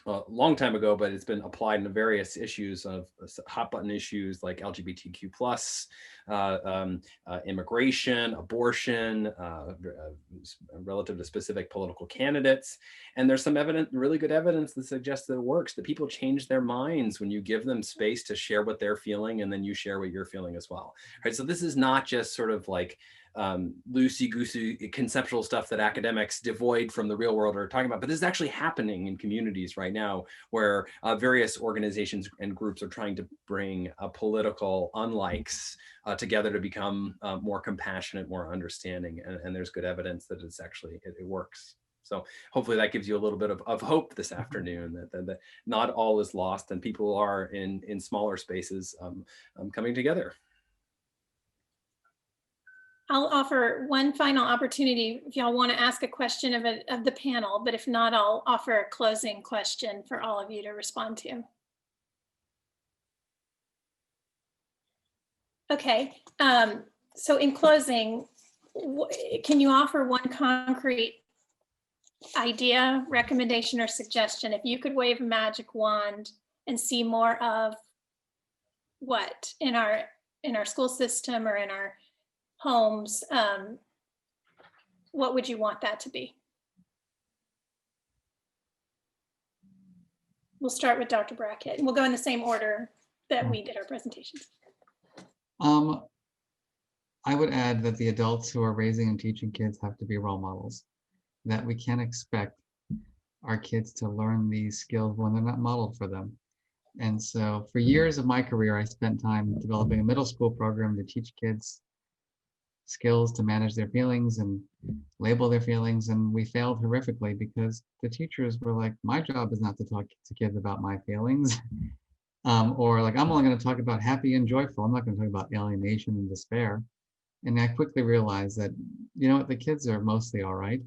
a long time ago, but it's been applied in various issues of hot button issues like LGBTQ+, immigration, abortion, relative to specific political candidates. And there's some really good evidence that suggests that it works, that people change their minds when you give them space to share what they're feeling, and then you share what you're feeling as well. Right? So this is not just sort of like loosey-goosey conceptual stuff that academics devoid from the real world are talking about, but this is actually happening in communities right now, where various organizations and groups are trying to bring political unlikes together to become more compassionate, more understanding, and there's good evidence that it's actually, it works. So hopefully that gives you a little bit of hope this afternoon, that not all is lost and people are in smaller spaces coming together. I'll offer one final opportunity if y'all want to ask a question of the panel, but if not, I'll offer a closing question for all of you to respond to. Okay, so in closing, can you offer one concrete idea, recommendation, or suggestion? If you could wave a magic wand and see more of what in our school system or in our homes, what would you want that to be? We'll start with Dr. Brackett, and we'll go in the same order that we did our presentations. I would add that the adults who are raising and teaching kids have to be role models, that we can't expect our kids to learn these skills when they're not modeled for them. And so for years of my career, I spent time developing a middle school program to teach kids skills to manage their feelings and label their feelings. And we failed horrifically because the teachers were like, my job is not to talk to kids about my feelings. Or like, I'm only going to talk about happy and joyful. I'm not going to talk about alienation and despair. And I quickly realized that, you know what, the kids are mostly all right.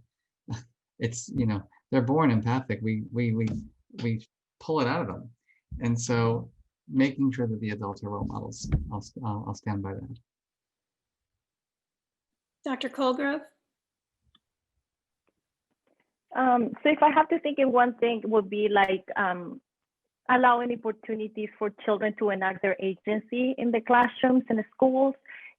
It's, you know, they're born empathic. We pull it out of them. And so making sure that the adults are role models, I'll stand by that. Dr. Colegrove? So if I have to think in one thing, it would be like allowing opportunities for children to enact their agency in the classrooms and the schools.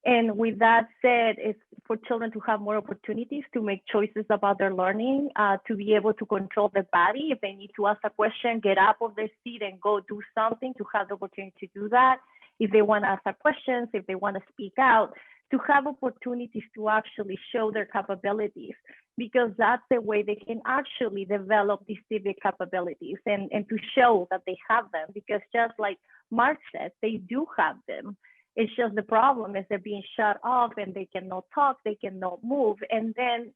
And with that said, it's for children to have more opportunities to make choices about their learning, to be able to control their body. If they need to ask a question, get up off their seat and go do something, to have the opportunity to do that. If they want to ask questions, if they want to speak out, to have opportunities to actually show their capabilities, because that's the way they can actually develop these civic capabilities and to show that they have them. Because just like Marc said, they do have them. It's just the problem is they're being shut off and they cannot talk, they cannot move, and then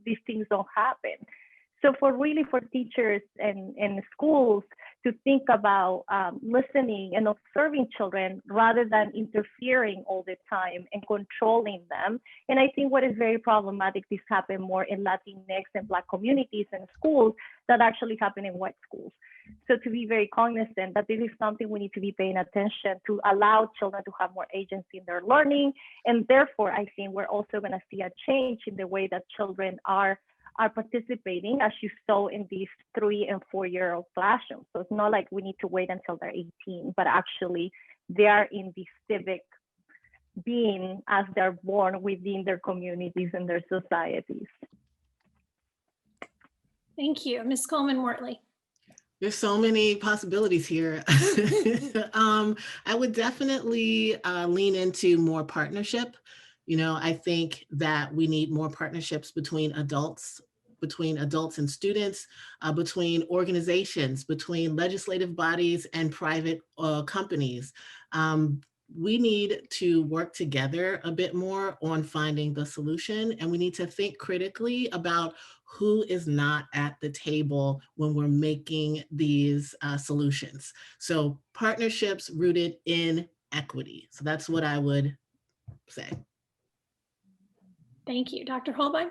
these things don't happen. So for teachers and schools to think about listening and observing children rather than interfering all the time and controlling them. And I think what is very problematic, this happen more in Latinx and Black communities and schools that actually happen in white schools. So to be very cognizant that this is something we need to be paying attention to, allow children to have more agency in their learning. And therefore, I think we're also going to see a change in the way that children are participating, as you saw in these 3- and 4-year-old classrooms. So it's not like we need to wait until they're 18, but actually they are in the civic being as they're born within their communities and their societies. Thank you. Ms. Coleman-Mortley. There's so many possibilities here. I would definitely lean into more partnership. You know, I think that we need more partnerships between adults and students, between organizations, between legislative bodies and private companies. We need to work together a bit more on finding the solution, and we need to think critically about who is not at the table when we're making these solutions. So partnerships rooted in equity. So that's what I would say. Thank you. Dr. Holbein?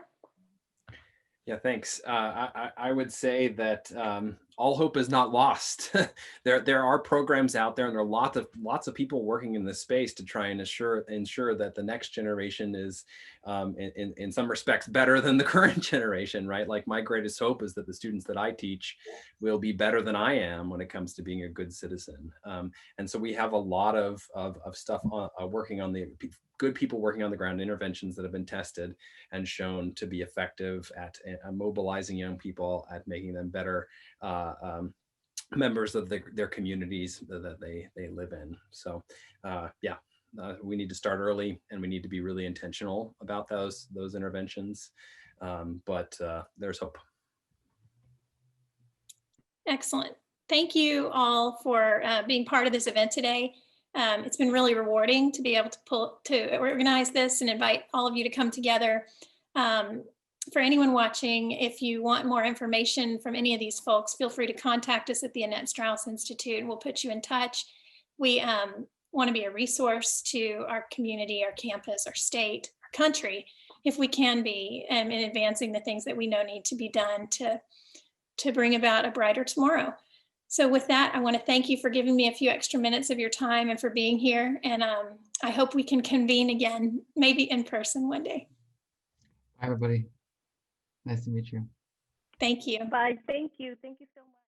Yeah, thanks. I would say that all hope is not lost. There are programs out there, and there are lots of people working in this space to try and ensure that the next generation is, in some respects, better than the current generation, right? Like, my greatest hope is that the students that I teach will be better than I am when it comes to being a good citizen. And so we have a lot of stuff working on the good people working on the ground, interventions that have been tested and shown to be effective at mobilizing young people, at making them better members of their communities that they live in. So we need to start early, and we need to be really intentional about those interventions. But there's hope. Excellent. Thank you all for being part of this event today. It's been really rewarding to be able to organize this and invite all of you to come together. For anyone watching, if you want more information from any of these folks, feel free to contact us at the Annette Strauss Institute, and we'll put you in touch. We want to be a resource to our community, our campus, our state, our country, if we can be, in advancing the things that we know need to be done to bring about a brighter tomorrow. So with that, I want to thank you for giving me a few extra minutes of your time and for being here. And I hope we can convene again, maybe in person one day. Hi, everybody. Nice to meet you. Thank you. Bye. Thank you. Thank you so much.